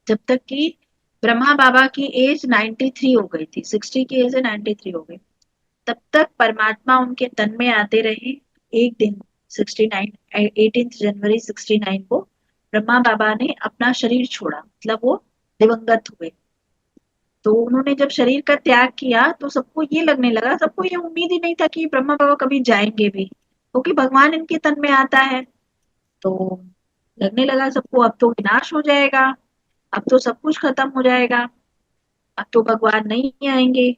जब तक कि ब्रह्मा बाबा की एज 93 हो गई थी, 60 की एज है 93 हो गई, तब तक परमात्मा उनके तन में आते रहे। एक दिन 69 18 जनवरी 69 को ब्रह्मा बाबा ने अपना शरीर छोड़ा, मतलब वो दिवंगत हुए। तो उन्होंने जब शरीर का त्याग किया तो सबको ये लगने लगा, सबको ये उम्मीद ही नहीं था कि ब्रह्मा बाबा कभी जाएंगे भी, क्योंकि भगवान इनके तन में आता है। तो लगने लगा सबको अब तो विनाश हो जाएगा, अब तो सब कुछ खत्म हो जाएगा, अब तो भगवान नहीं आएंगे।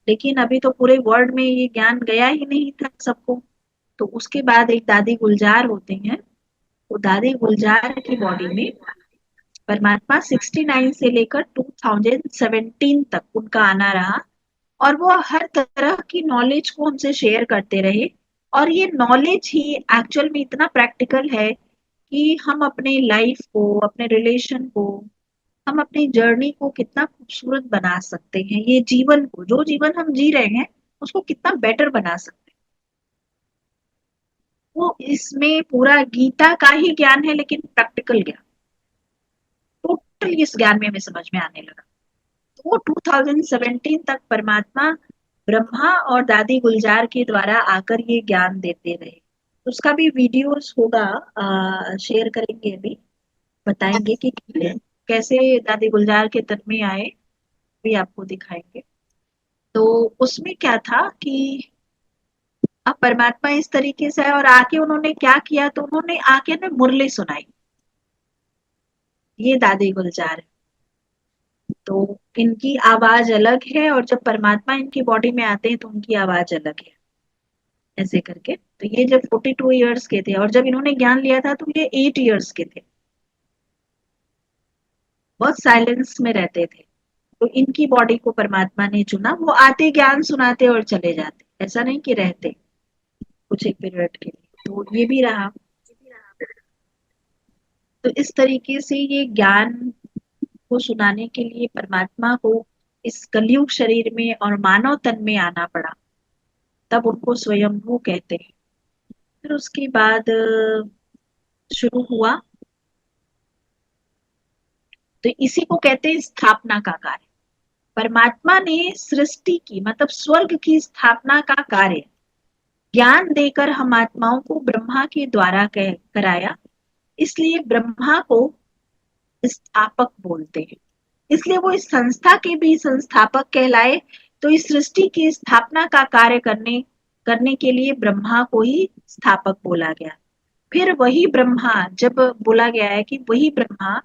लेकिन अभी तो पूरे वर्ल्ड में ये ज्ञान गया ही नहीं था सबको। तो उसके बाद एक दादी गुलजार होते हैं, वो दादी गुलजार की बॉडी में परमात्मा 69 से लेकर 2017 तक उनका आना रहा, और वो हर तरह की नॉलेज को हमसे शेयर करते रहे। और ये नॉलेज ही एक्चुअल में इतना प्रैक्टिकल है कि हम अपने लाइफ को, अपने रिलेशन को, हम अपनी जर्नी को कितना खूबसूरत बना सकते हैं, ये जीवन को, जो जीवन हम जी रहे हैं उसको कितना बेटर बना सकते हैं। वो इसमें पूरा गीता का ही ज्ञान है, लेकिन प्रैक्टिकल ज्ञान टोटल इस ज्ञान में हमें समझ में आने लगा। तो वो 2017 तक परमात्मा ब्रह्मा और दादी गुलजार के द्वारा आकर ये ज्ञान देते रहे। उसका भी वीडियोस होगा, शेयर करेंगे अभी, बताएंगे कि कैसे दादी गुलजार के तन में आए, भी आपको दिखाएंगे। तो उसमें क्या था कि अब परमात्मा इस तरीके से है, और आके उन्होंने क्या किया, तो उन्होंने आके ना मुरली सुनाई, ये दादी गुलजार। तो इनकी आवाज अलग है, और जब परमात्मा इनकी बॉडी में आते हैं तो उनकी आवाज अलग है, ऐसे करके। तो ये जब 42 इयर्स के थे, और जब इन्होंने ज्ञान लिया था तो ये 8 इयर्स के थे, बहुत साइलेंस में रहते थे। तो इनकी बॉडी को परमात्मा ने चुना, वो आते ज्ञान सुनाते और चले जाते, ऐसा नहीं कि रहते कुछ एक पीरियड के लिए। तो ये भी रहा। तो इस तरीके से ये ज्ञान को सुनाने के लिए परमात्मा को इस कलयुग शरीर में और मानव तन में आना पड़ा, तब उनको स्वयंभू कहते हैं। फिर उसके बाद शुरू हुआ, तो इसी को कहते हैं स्थापना का कार्य। परमात्मा ने सृष्टि की, मतलब स्वर्ग की स्थापना का कार्य ज्ञान देकर हम आत्माओं को ब्रह्मा के द्वारा कराया। इसलिए ब्रह्मा को स्थापक बोलते हैं, इसलिए वो इस संस्था के भी संस्थापक कहलाए। तो इस सृष्टि की स्थापना का कार्य करने के लिए ब्रह्मा को ही स्थापक बोला गया। फिर वही ब्रह्मा, जब बोला गया है कि वही ब्रह्मा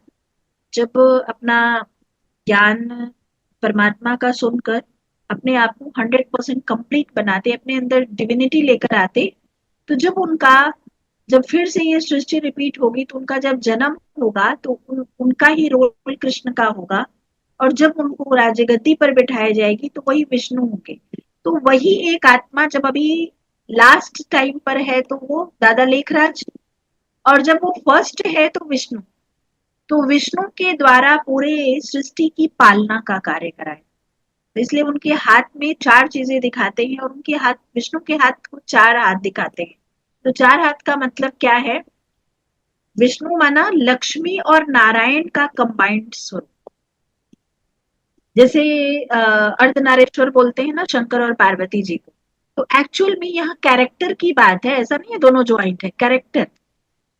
जब अपना ज्ञान परमात्मा का सुनकर अपने आप को 100% कंप्लीट बनाते, अपने अंदर डिविनिटी लेकर आते, तो जब फिर से ये सृष्टि रिपीट होगी, तो उनका जब जन्म होगा तो उनका ही रोल कृष्ण का होगा, और जब उनको राज्य गद्दी पर बिठाया जाएगी तो वही विष्णु होंगे। तो वही एक आत्मा जब अभी लास्ट टाइम पर है तो वो दादा लेखराज, और जब वो फर्स्ट है तो विष्णु। तो विष्णु के द्वारा पूरे सृष्टि की पालना का कार्य कराए, तो इसलिए उनके हाथ में 4 चीजें दिखाते हैं, और उनके हाथ, विष्णु के हाथ को 4 हाथ दिखाते हैं। तो 4 हाथ का मतलब क्या है? विष्णु माना लक्ष्मी और नारायण का कंबाइंड स्वरूप। जैसे अर्धनारेश्वर बोलते हैं ना शंकर और पार्वती जी को, तो एक्चुअल में यहाँ कैरेक्टर की बात है, ऐसा नहीं है दोनों ज्वाइंट है, कैरेक्टर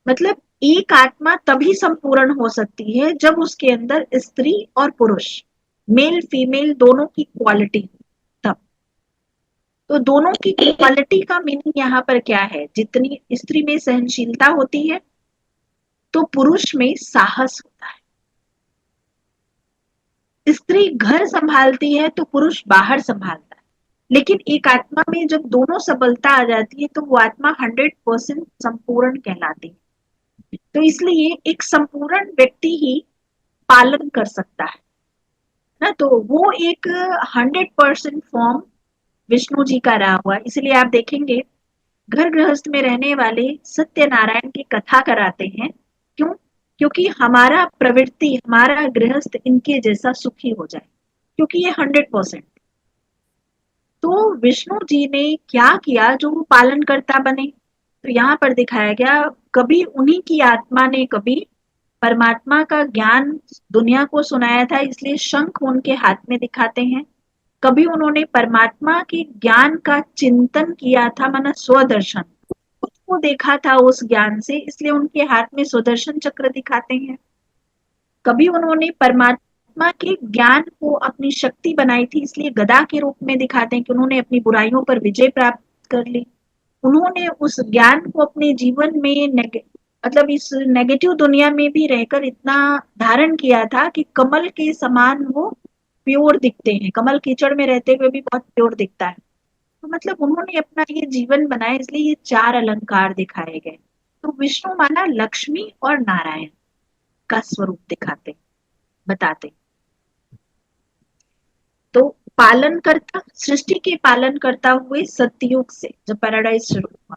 मतलब एक आत्मा तभी संपूर्ण हो सकती है जब उसके अंदर स्त्री और पुरुष, मेल फीमेल दोनों की क्वालिटी, तब। तो दोनों की क्वालिटी का मीनिंग यहाँ पर क्या है? जितनी स्त्री में सहनशीलता होती है तो पुरुष में साहस होता है। स्त्री घर संभालती है तो पुरुष बाहर संभालता है। लेकिन एक आत्मा में जब दोनों सबलता आ जाती है तो वो आत्मा 100% संपूर्ण कहलाती है। तो इसलिए एक संपूर्ण व्यक्ति ही पालन कर सकता है ना। तो वो एक 100% फॉर्म विष्णु जी का रहा हुआ, इसलिए आप देखेंगे घर गृहस्थ में रहने वाले सत्यनारायण की कथा कराते हैं। क्यों? क्योंकि हमारा प्रवृत्ति, हमारा गृहस्थ इनके जैसा सुखी हो जाए, क्योंकि ये 100%। तो विष्णु जी ने क्या किया जो वो पालन करता बने? तो यहाँ पर दिखाया गया, कभी उन्हीं की आत्मा ने कभी परमात्मा का ज्ञान दुनिया को सुनाया था, इसलिए शंख उनके हाथ में दिखाते हैं। कभी उन्होंने परमात्मा के ज्ञान का चिंतन किया था, माना स्वदर्शन, खुद को देखा था उस ज्ञान से, इसलिए उनके हाथ में सुदर्शन चक्र दिखाते हैं। कभी उन्होंने परमात्मा के ज्ञान को अपनी शक्ति बनाई थी, इसलिए गदा के रूप में दिखाते हैं कि उन्होंने अपनी बुराइयों पर विजय प्राप्त कर ली। उन्होंने उस ज्ञान को अपने जीवन में मतलब इस नेगेटिव दुनिया में भी रहकर इतना धारण किया था कि कमल के समान वो प्योर दिखते हैं। कमल कीचड़ में रहते हुए भी बहुत प्योर दिखता है। तो मतलब उन्होंने अपना ये जीवन बनाया, इसलिए ये 4 अलंकार दिखाए गए। तो विष्णु माना लक्ष्मी और नारायण का स्वरूप दिखाते, बताते। तो पालन करता, सृष्टि के पालन करता हुए सतयुग से जब पैराडाइज शुरू हुआ,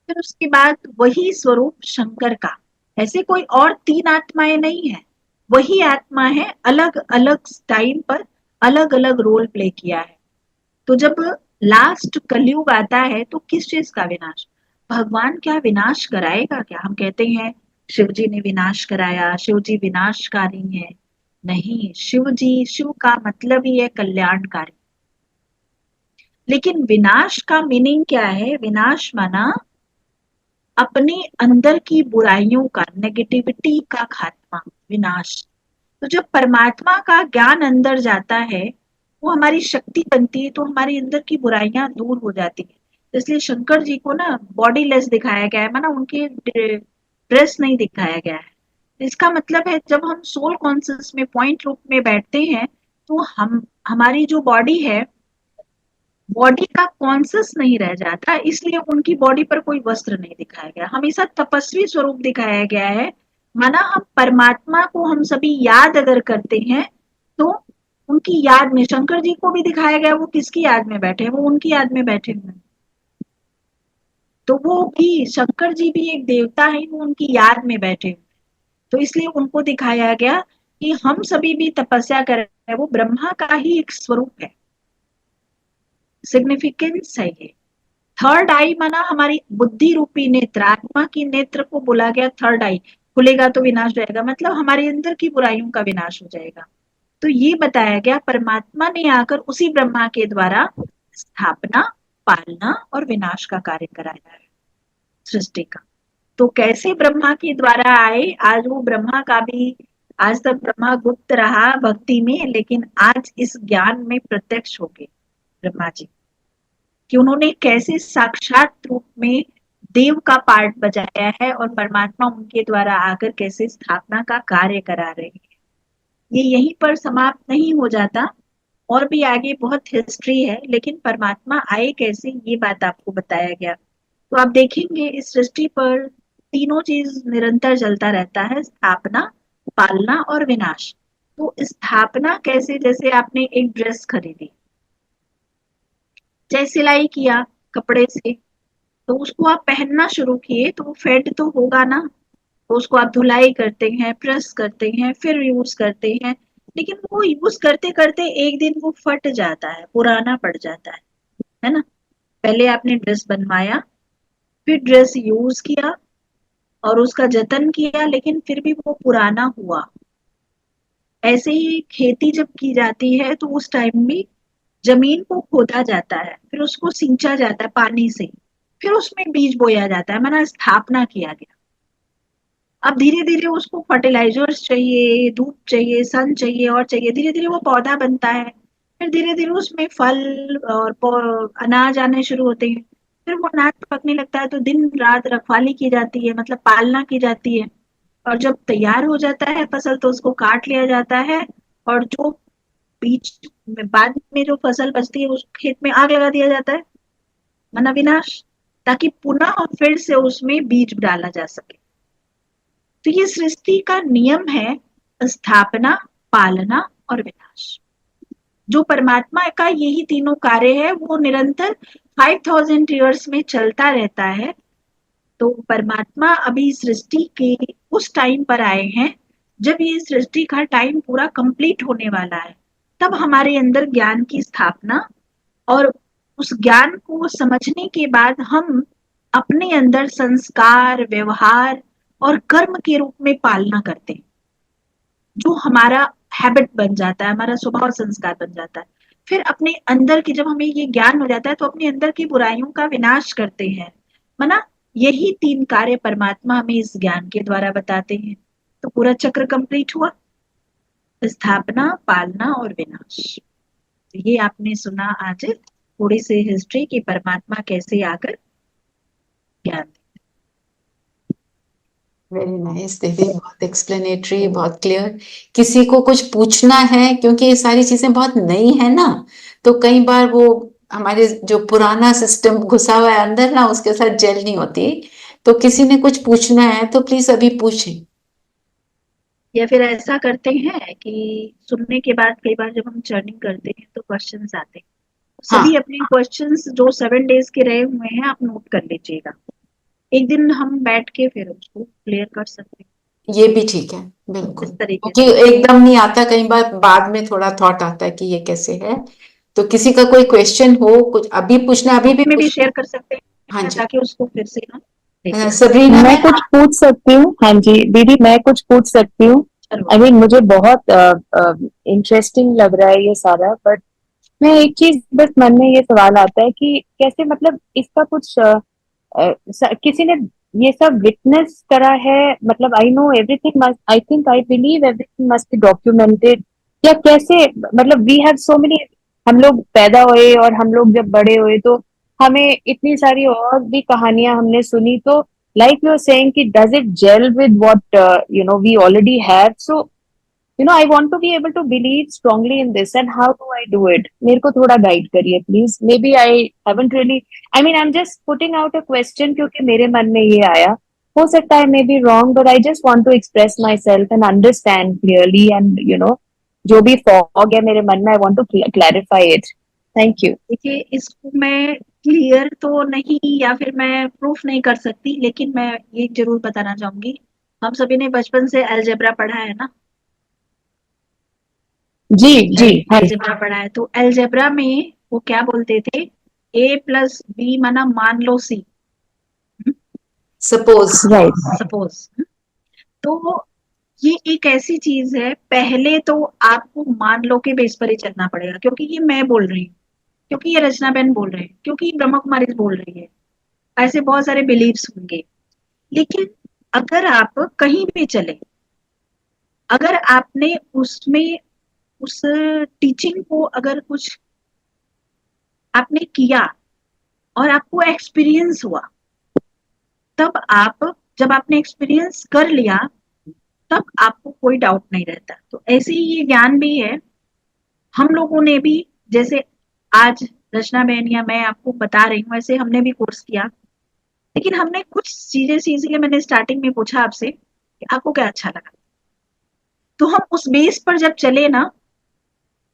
फिर उसके बाद वही स्वरूप शंकर का। ऐसे कोई और 3 आत्माएं नहीं है, वही आत्मा है, अलग अलग टाइम पर अलग अलग रोल प्ले किया है। तो जब लास्ट कलयुग आता है तो किस चीज का विनाश? भगवान क्या विनाश कराएगा क्या? हम कहते हैं शिव जी ने विनाश कराया, शिव जी विनाशकारी है। नहीं, शिव जी, शिव का मतलब ही है कल्याणकारी। लेकिन विनाश का मीनिंग क्या है? विनाश माना अपने अंदर की बुराइयों का, नेगेटिविटी का खात्मा, विनाश। तो जब परमात्मा का ज्ञान अंदर जाता है, वो हमारी शक्ति बनती है, तो हमारे अंदर की बुराइयां दूर हो जाती है। इसलिए शंकर जी को ना बॉडी लेस दिखाया गया है, माना उनके ड्रेस नहीं दिखाया गया है। इसका मतलब है जब हम सोल कॉन्सियस में पॉइंट रूप में बैठते हैं, तो हम, हमारी जो बॉडी है, बॉडी का कॉन्सियस नहीं रह जाता, इसलिए उनकी बॉडी पर कोई वस्त्र नहीं दिखाया गया। हमेशा तपस्वी स्वरूप दिखाया गया है। माना हम परमात्मा को हम सभी याद अगर करते हैं, तो उनकी याद में, शंकर जी को भी दिखाया गया, वो किसकी याद में बैठे हैं? वो उनकी याद में बैठे हुए हैं। तो वो भी, शंकर जी भी एक देवता है, वो उनकी याद में बैठे हुए। तो इसलिए उनको दिखाया गया कि हम सभी भी तपस्या कर रहे हैं, वो ब्रह्मा का ही एक स्वरूप है। सिग्निफिकेंस है ये। थर्ड आई माना हमारी बुद्धि रूपी नेत्र, आत्मा की नेत्र को बोला गया थर्ड आई, खुलेगा तो विनाश रहेगा, मतलब हमारे अंदर की बुराइयों का विनाश हो जाएगा। तो ये बताया गया परमात्मा ने आकर उसी ब्रह्मा के द्वारा स्थापना, पालना और विनाश का कार्य कराया है सृष्टि का। तो कैसे ब्रह्मा के द्वारा आए? आज वो ब्रह्मा का भी, आज तक ब्रह्मा गुप्त रहा भक्ति में, लेकिन आज इस ज्ञान में प्रत्यक्ष हो गए ब्रह्मा जी, कि उन्होंने कैसे साक्षात रूप में देव का पार्ट बजाया है और परमात्मा उनके द्वारा आकर कैसे स्थापना का कार्य करा रहे हैं। ये यहीं पर समाप्त नहीं हो जाता, और भी आगे बहुत हिस्ट्री है, लेकिन परमात्मा आए कैसे, ये बात आपको बताया गया। तो आप देखेंगे इस सृष्टि पर तीनों चीज निरंतर चलता रहता है, स्थापना, पालना और विनाश। तो स्थापना कैसे? जैसे आपने एक ड्रेस खरीदी, चाहे सिलाई किया कपड़े से, तो उसको आप पहनना शुरू किए तो वो फेड तो होगा ना। तो उसको आप धुलाई करते हैं, प्रेस करते हैं, फिर यूज करते हैं, लेकिन वो यूज करते करते एक दिन वो फट जाता है, पुराना पड़ जाता है ना। पहले आपने ड्रेस बनवाया, फिर ड्रेस यूज किया और उसका जतन किया, लेकिन फिर भी वो पुराना हुआ। ऐसे ही खेती जब की जाती है तो उस टाइम भी जमीन को खोदा जाता है, फिर उसको सींचा जाता है पानी से, फिर उसमें बीज बोया जाता है, माना स्थापना किया गया। अब धीरे धीरे उसको फर्टिलाइजर्स चाहिए, धूप चाहिए, सन चाहिए और चाहिए, धीरे धीरे वो पौधा बनता है, फिर धीरे धीरे उसमें फल और अनाज आने शुरू होते हैं, फिर वो अनाज पकने लगता है, तो दिन रात रखवाली की जाती है, मतलब पालना की जाती है। और जब तैयार हो जाता है फसल, तो उसको काट लिया जाता है, और जो बीच में बाद में जो फसल बचती है उस खेत में आग लगा दिया जाता है, माना विनाश, ताकि पुनः और फिर से उसमें बीज डाला जा सके। तो ये सृष्टि का नियम है, स्थापना, पालना और विनाश। जो परमात्मा का यही तीनों कार्य है वो निरंतर 5000 ईयर्स में चलता रहता है। तो परमात्मा अभी सृष्टि के उस टाइम पर आए हैं जब ये सृष्टि का टाइम पूरा कंप्लीट होने वाला है, तब हमारे अंदर ज्ञान की स्थापना, और उस ज्ञान को समझने के बाद हम अपने अंदर संस्कार, व्यवहार और कर्म के रूप में पालना करते हैं, जो हमारा हैबिट बन जाता है, हमारा स्वभाव संस्कार बन जाता है। फिर अपने अंदर की, जब हमें ये ज्ञान हो जाता है तो अपने अंदर की बुराइयों का विनाश करते हैं, माना यही 3 कार्य परमात्मा हमें इस ज्ञान के द्वारा बताते हैं। तो पूरा चक्र कंप्लीट हुआ, स्थापना, पालना और विनाश। तो ये आपने सुना आज थोड़ी सी हिस्ट्री की परमात्मा कैसे आकर ज्ञान। वेरी नाइस दीदी, बहुत एक्सप्लेनेटरी, बहुत क्लियर। किसी को कुछ पूछना है, क्योंकि ये सारी चीजें बहुत नई है ना, तो कई बार वो हमारे जो पुराना सिस्टम घुसा हुआ है अंदर ना, उसके साथ जेल नहीं होती। तो किसी ने कुछ पूछना है तो प्लीज अभी पूछें। या फिर ऐसा करते हैं कि सुनने के बाद कई बार जब हम चर्निंग करते हैं तो क्वेश्चंस आते हैं, हाँ, सभी अपने क्वेश्चंस जो 7 डेज के रहे हुए हैं आप नोट कर लीजिएगा। एक दिन हम बैठ के फिर उसको क्लियर कर सकते हैं ये भी ठीक है, बिल्कुल। इस तरीके क्योंकि से। एकदम नहीं आता, कई बार बाद में थोड़ा थॉट आता है कि ये कैसे है। तो किसी का कोई क्वेश्चन हो, कुछ अभी पूछना, अभी भी ग्रुप में भी पूछना। शेयर कर सकते हाँ हैं जी। ताकि उसको फिर से हम लेके आ सबरीना मैं मैम, कुछ पूछ सकती हूँ? हाँ जी दीदी, मैं कुछ पूछ सकती हूँ? चलो। आई मीन मुझे बहुत इंटरेस्टिंग लग रहा है ये सारा, बट मैं एक चीज बस मन में ये सवाल आता है कि कैसे, मतलब इसका कुछ किसी ने ये सब विटनेस करा है? मतलब I know everything must, I think, I believe everything must be documented, या कैसे? मतलब वी हैव सो मेनी, हम लोग पैदा हुए और हम लोग जब बड़े हुए तो हमें इतनी सारी और भी कहानियां हमने सुनी, तो like you're saying कि does it gel with what we already have? So I want to be able to believe strongly in this, and how do I do it? मेरे को थोड़ा गाइड करिए please. Maybe I haven't really, I mean I'm just putting out a question क्योंकि मेरे मन में ये आया। हो सकता है may be wrong, but I just want to express myself and understand clearly, and जो भी fog है मेरे मन में, I want to clarify it. Thank you. देखिए, इसको मैं क्लियर तो नहीं या फिर मैं प्रूफ नहीं कर सकती, लेकिन मैं ये जरूर बताना चाहूंगी, हम सभी ने बचपन से अलजेब्रा पढ़ा है ना। जी जी हाँ। अलजेब्रा पढ़ा है, तो अलजेब्रा में वो क्या बोलते थे, A+B माना मान लो C, सपोज। राइट। सपोज। तो ये एक ऐसी चीज है, पहले तो आपको मान लो के बेस पर ही चलना पड़ेगा, क्योंकि ये मैं बोल रही हूँ, क्योंकि ये रचना बहन बोल रहे हैं, क्योंकि ब्रह्मा कुमारी बोल रही है, ऐसे बहुत सारे बिलीव्स होंगे। लेकिन अगर आप कहीं भी चले, अगर आपने उसमें उस टीचिंग को अगर कुछ आपने किया और आपको एक्सपीरियंस हुआ, तब आप, जब आपने एक्सपीरियंस कर लिया, तब आपको कोई डाउट नहीं रहता। तो ऐसे ही ये ज्ञान भी है, हम लोगों ने भी, जैसे आज रचना बहन या मैं आपको बता रही हूँ, ऐसे हमने भी कोर्स किया, लेकिन हमने कुछ चीजें सी, इसलिए मैंने स्टार्टिंग में पूछा आपसे कि आपको क्या अच्छा लगा। तो हम उस बेस पर जब चले ना,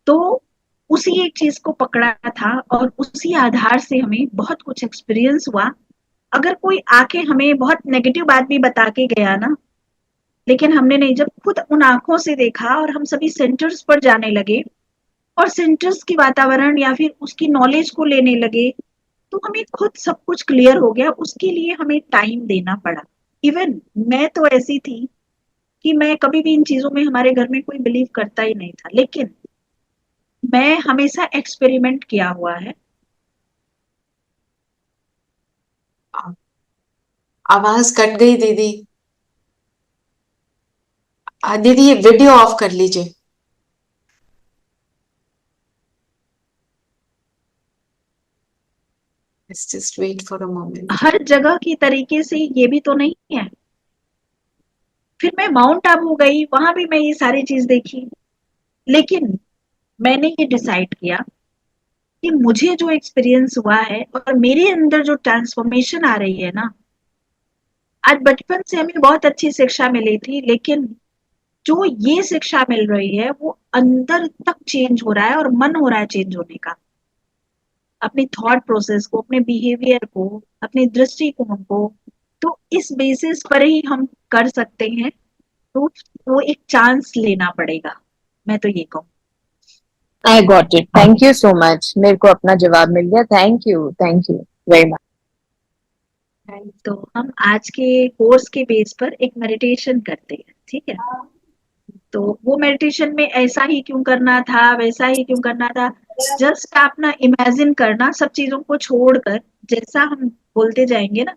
तो उसी एक चीज को पकड़ा था और उसी आधार से हमें बहुत कुछ एक्सपीरियंस हुआ। अगर कोई आके हमें बहुत नेगेटिव बात भी बता के गया ना, लेकिन हमने नहीं, जब खुद उन आंखों से देखा और हम सभी सेंटर्स पर जाने लगे और सेंटर्स की वातावरण या फिर उसकी नॉलेज को लेने लगे, तो हमें खुद सब कुछ क्लियर हो गया। उसके लिए हमें टाइम देना पड़ा। इवन मैं तो ऐसी थी कि मैं कभी भी इन चीजों में, हमारे घर में कोई बिलीव करता ही नहीं था, लेकिन मैं हमेशा एक्सपेरिमेंट किया हुआ है। आवाज कट गई दीदी। दीदी ये वीडियो ऑफ कर लीजिए। Let's just wait for a moment. हर जगह की तरीके से ये भी तो नहीं है। फिर मैं माउंट आबू गई, वहां भी मैं ये सारी चीज देखी, लेकिन मैंने ये डिसाइड किया कि मुझे जो एक्सपीरियंस हुआ है और मेरे अंदर जो ट्रांसफॉर्मेशन आ रही है ना, आज बचपन से हमें बहुत अच्छी शिक्षा मिली थी, लेकिन जो ये शिक्षा मिल रही है वो अंदर तक चेंज हो रहा है और मन हो रहा है चेंज होने का। अपनी थॉट प्रोसेस को, अपने बिहेवियर को, अपने दृष्टिकोण को, तो इस बेसिस पर ही हम कर सकते हैं। तो वो एक चांस लेना पड़ेगा, मैं तो ये कहूँ। I got it, thank you so much, मेरे को अपना जवाब मिल गया, थैंक यू वेरी मच। तो हम आज के कोर्स के बेस पर एक मेडिटेशन करते हैं, ठीक है? तो वो मेडिटेशन में ऐसा ही क्यों करना था, वैसा ही क्यों करना था, जस्ट आप ना इमेजिन करना, सब चीजों को छोड़कर, जैसा हम बोलते जाएंगे ना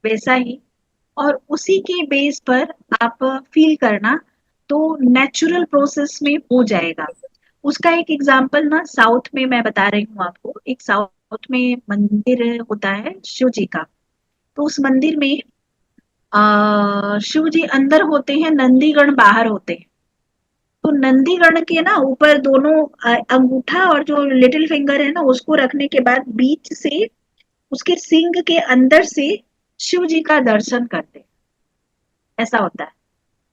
वैसा ही, और उसी के बेस पर आप फील करना, तो नेचुरल प्रोसेस में हो जाएगा। उसका एक एग्जांपल ना साउथ में मैं बता रही हूँ आपको। एक साउथ में मंदिर होता है शिव जी का। तो उस मंदिर में शिव जी अंदर होते हैं, नंदीगण बाहर होते हैं। तो नंदीगण के ना ऊपर दोनों अंगूठा और जो लिटिल फिंगर है ना उसको रखने के बाद बीच से उसके सिंग के अंदर से शिव जी का दर्शन करते हैं, ऐसा होता है।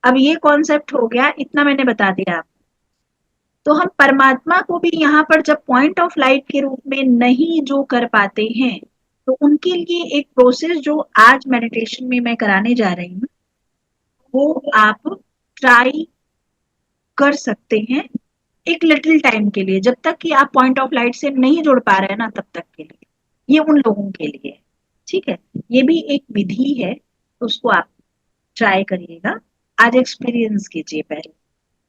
अब ये कॉन्सेप्ट हो गया, इतना मैंने बता दिया आपको। तो हम परमात्मा को भी यहाँ पर जब पॉइंट ऑफ लाइट के रूप में नहीं जो कर पाते हैं, तो उनके लिए एक प्रोसेस जो आज मेडिटेशन में मैं कराने जा रही हूँ, वो आप ट्राई कर सकते हैं एक लिटिल टाइम के लिए, जब तक कि आप पॉइंट ऑफ लाइट से नहीं जुड़ पा रहे हैं ना, तब तक के लिए। ये उन लोगों के लिए है, ठीक है? ये भी एक विधि है, तो उसको आप ट्राई करिएगा। आज एक्सपीरियंस कीजिए पहले,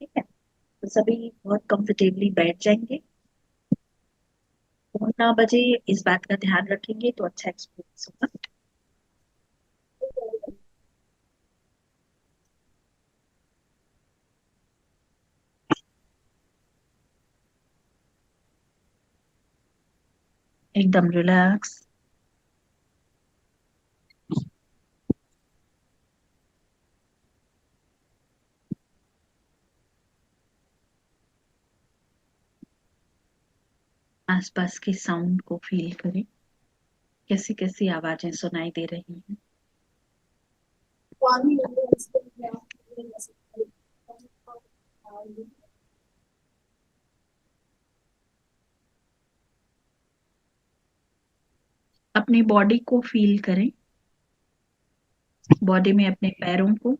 ठीक है? तो सभी बहुत कंफर्टेबली बैठ जाएंगे, फोन ना बजे, इस बात का ध्यान रखेंगे तो अच्छा एक्सपीरियंस होगा। एकदम रिलैक्स। आसपास के साउंड को फील करें, कैसी कैसी आवाजें सुनाई दे रही हैं। अपनी बॉडी को फील करें, बॉडी में अपने पैरों को,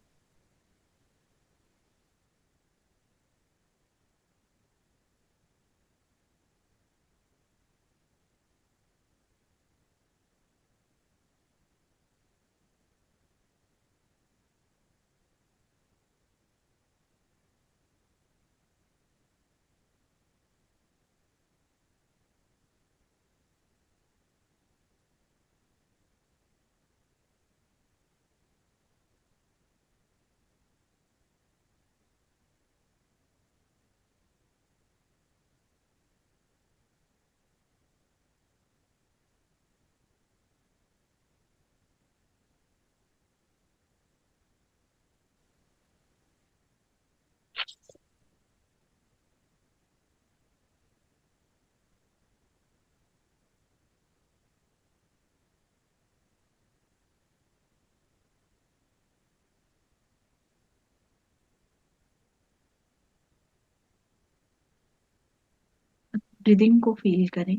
ब्रीदिंग को फील करें।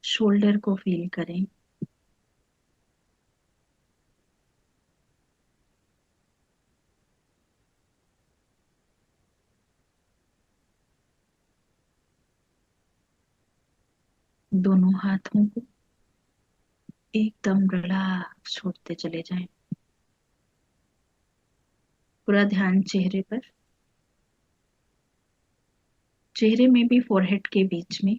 शोल्डर को फील करें। दोनों हाथों को एकदम रिलैक्स छोड़ते चले जाएं। पूरा ध्यान चेहरे पर, चेहरे में भी फोरहेड के बीच में।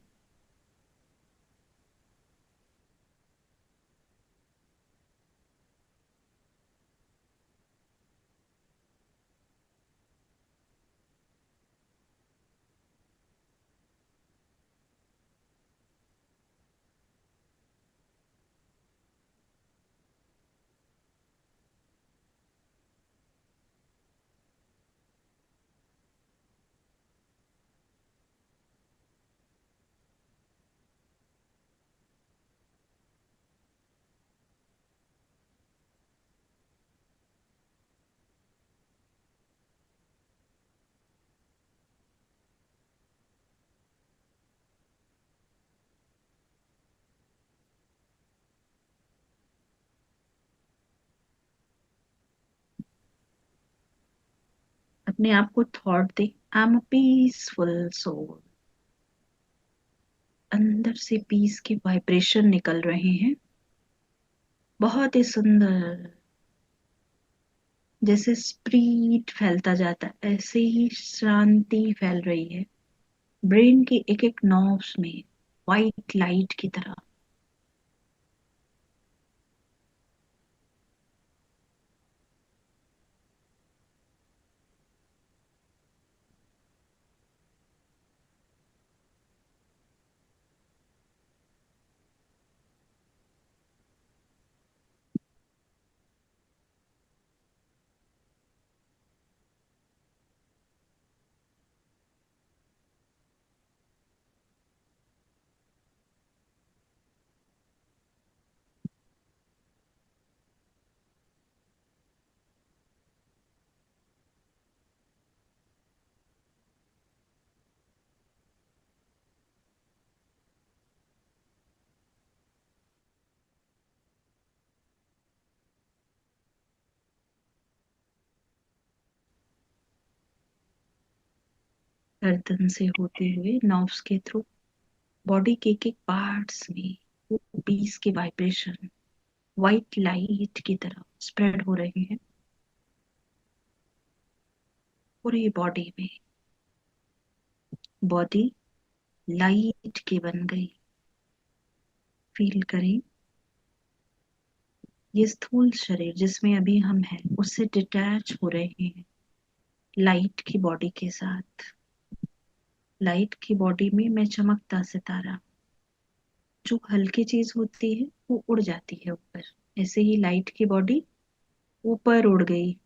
अपने आप को थॉट दे, I am a peaceful soul. अंदर से पीस के वाइब्रेशन निकल रहे हैं, बहुत ही सुंदर। जैसे स्प्रीट फैलता जाता है ऐसे ही शांति फैल रही है ब्रेन के एक एक नर्व्स में, वाइट लाइट की तरह। गर्दन से होते हुए नर्व्स के थ्रू बॉडी के एक एक पार्ट्स में वो पीस के वाइब्रेशन वाइट लाइट की तरह स्प्रेड हो रहे हैं पूरी बॉडी में। बॉडी लाइट की बन गई। फील करें ये स्थूल शरीर जिसमें अभी हम हैं उससे डिटैच हो रहे हैं लाइट की बॉडी के साथ। लाइट की बॉडी में मैं चमकता सितारा, जो हल्की चीज होती है वो उड़ जाती है ऊपर, ऐसे ही लाइट की बॉडी ऊपर उड़ गई।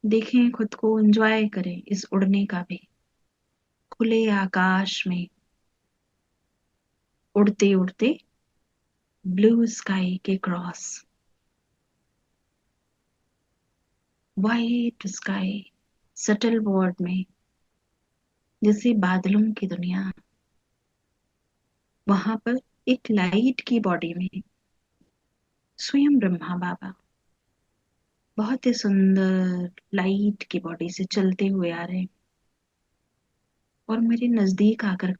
देखें खुद को, एंजॉय करें इस उड़ने का भी। खुले आकाश में उड़ते उड़ते ब्लू स्काई के cross, white sky subtle world में, जैसे बादलों की दुनिया, वहां पर एक लाइट की बॉडी में स्वयं ब्रह्मा बाबा बहुत ही सुंदर लाइट की बॉडी से चलते हुए आ रहे हैं और मेरे नजदीक आकर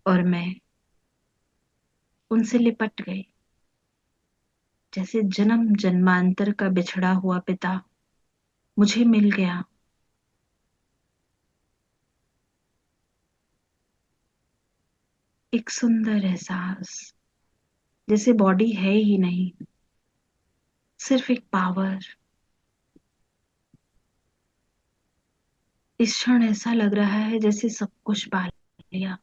और मैं उनसे लिपट गई, जैसे जन्म जन्मांतर का बिछड़ा हुआ पिता मुझे मिल गया। एक सुंदर एहसास, जैसे बॉडी है ही नहीं, सिर्फ एक पावर। इस क्षण ऐसा लग रहा है जैसे सब कुछ पा लिया।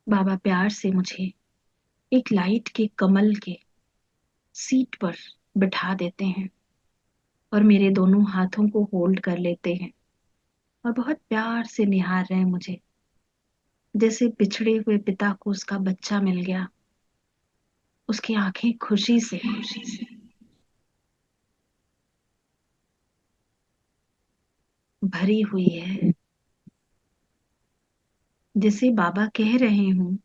बाबा प्यार से मुझे एक लाइट के कमल के सीट पर बिठा देते हैं और मेरे दोनों हाथों को होल्ड कर लेते हैं और बहुत प्यार से निहार रहे हैं मुझे, जैसे बिछड़े हुए पिता को उसका बच्चा मिल गया। उसकी आंखें खुशी से भरी हुई है, जैसे बाबा कह रहे हूं,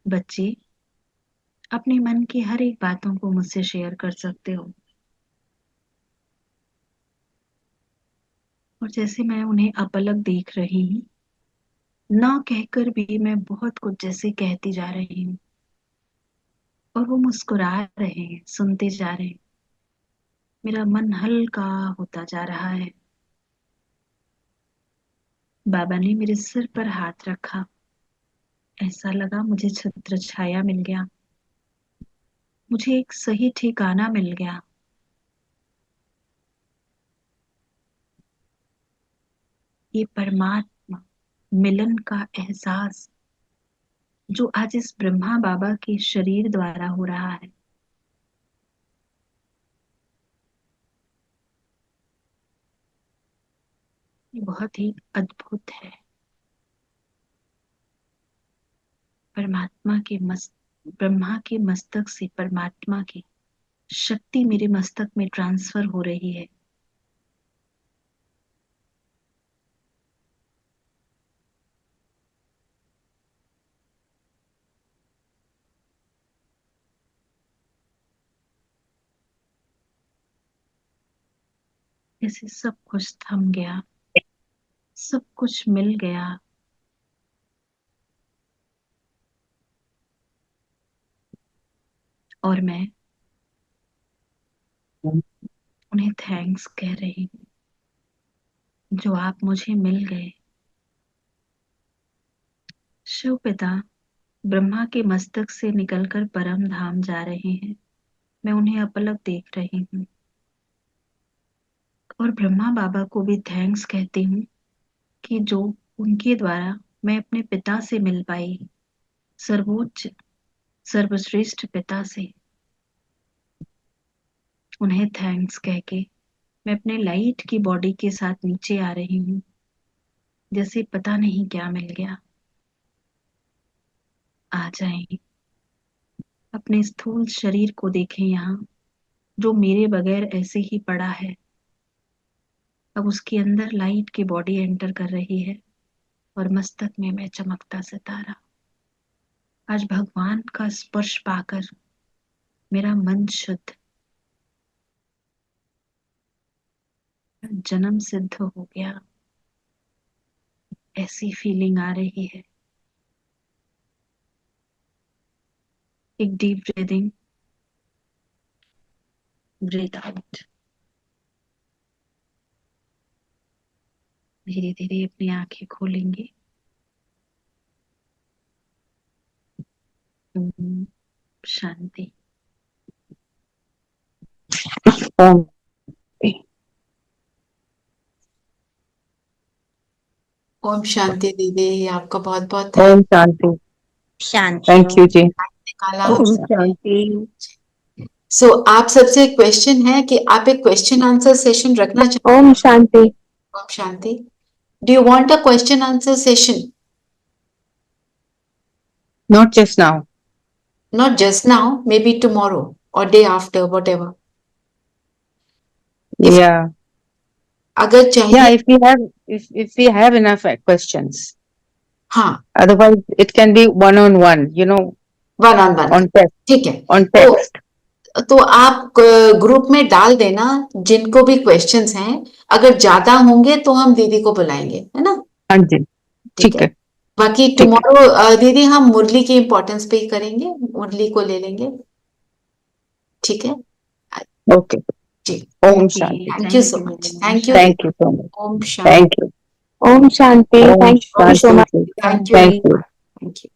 बच्चे अपने मन की हर एक बातों को मुझसे शेयर कर सकते हो। और जैसे मैं उन्हें अपलक देख रही हूँ, ना कहकर भी मैं बहुत कुछ जैसे कहती जा रही हूँ और वो मुस्कुरा रहे हैं, सुनते जा रहे हैं। मेरा मन हल्का होता जा रहा है। बाबा ने मेरे सिर पर हाथ रखा, ऐसा लगा मुझे छत्र छाया मिल गया, मुझे एक सही ठिकाना मिल गया। ये परमात्मा मिलन का एहसास जो आज इस ब्रह्मा बाबा के शरीर द्वारा हो रहा है, ये बहुत ही अद्भुत है। परमात्मा के ब्रह्मा के मस्तक से परमात्मा की शक्ति मेरे मस्तक में ट्रांसफर हो रही है। जैसे सब कुछ थम गया, सब कुछ मिल गया। और मैं उन्हें थैंक्स कह रही हूँ जो आप मुझे मिल गए। शिव पिता ब्रह्मा के मस्तक से निकलकर परम धाम जा रहे हैं। मैं उन्हें अपलक देख रही हूँ और ब्रह्मा बाबा को भी थैंक्स कहती हूँ कि जो उनके द्वारा मैं अपने पिता से मिल पाई, सर्वोच्च सर्वश्रेष्ठ पिता से। उन्हें थैंक्स कह के मैं अपने लाइट की बॉडी के साथ नीचे आ रही हूँ, जैसे पता नहीं क्या मिल गया। आ जाएं, अपने स्थूल शरीर को देखें यहाँ, जो मेरे बगैर ऐसे ही पड़ा है। अब उसके अंदर लाइट की बॉडी एंटर कर रही है और मस्तक में मैं चमकता सितारा। आज भगवान का स्पर्श पाकर मेरा मन शुद्ध, जन्म सिद्ध हो गया, ऐसी फीलिंग आ रही है। एक डीप ब्रीदिंग, ब्रीथ आउट। धीरे धीरे अपनी आंखें खोलेंगे। ओम शांति। Om ओम शांति दीदी, आपका बहुत बहुत Om Shanti. Shanti. Thank you, जी. निकाला ओम हमसे। शांति। सो आप सबसे एक क्वेश्चन है कि आप एक क्वेश्चन आंसर सेशन रखना चाहते ओम शांति। हैं? Om Shanti. Do you want a question answer session? Not just now. Not just now, maybe tomorrow or day after, whatever. If- Yeah. अगर Yeah, चाहिए, if we have enough questions. हाँ, Otherwise, it can be one-on-one, you know, one on one, on text, ठीक है। on text. तो आप group में डाल देना जिनको भी क्वेश्चंस हैं। अगर ज्यादा होंगे तो हम दीदी को बुलाएंगे, है ना? हाँ जी, ठीक है. बाकी ठीक है. टुमारो दीदी हम मुरली की इम्पोर्टेंस पे ही करेंगे, मुरली को ले लेंगे, ठीक है Okay. जी। Om Shanti. Thank you so much, thank you. Thank you so much. Om Shanti. Thank you. Om Shanti. Om thank you so Shanti. Much. जी. Thank you, Thank you. Thank you.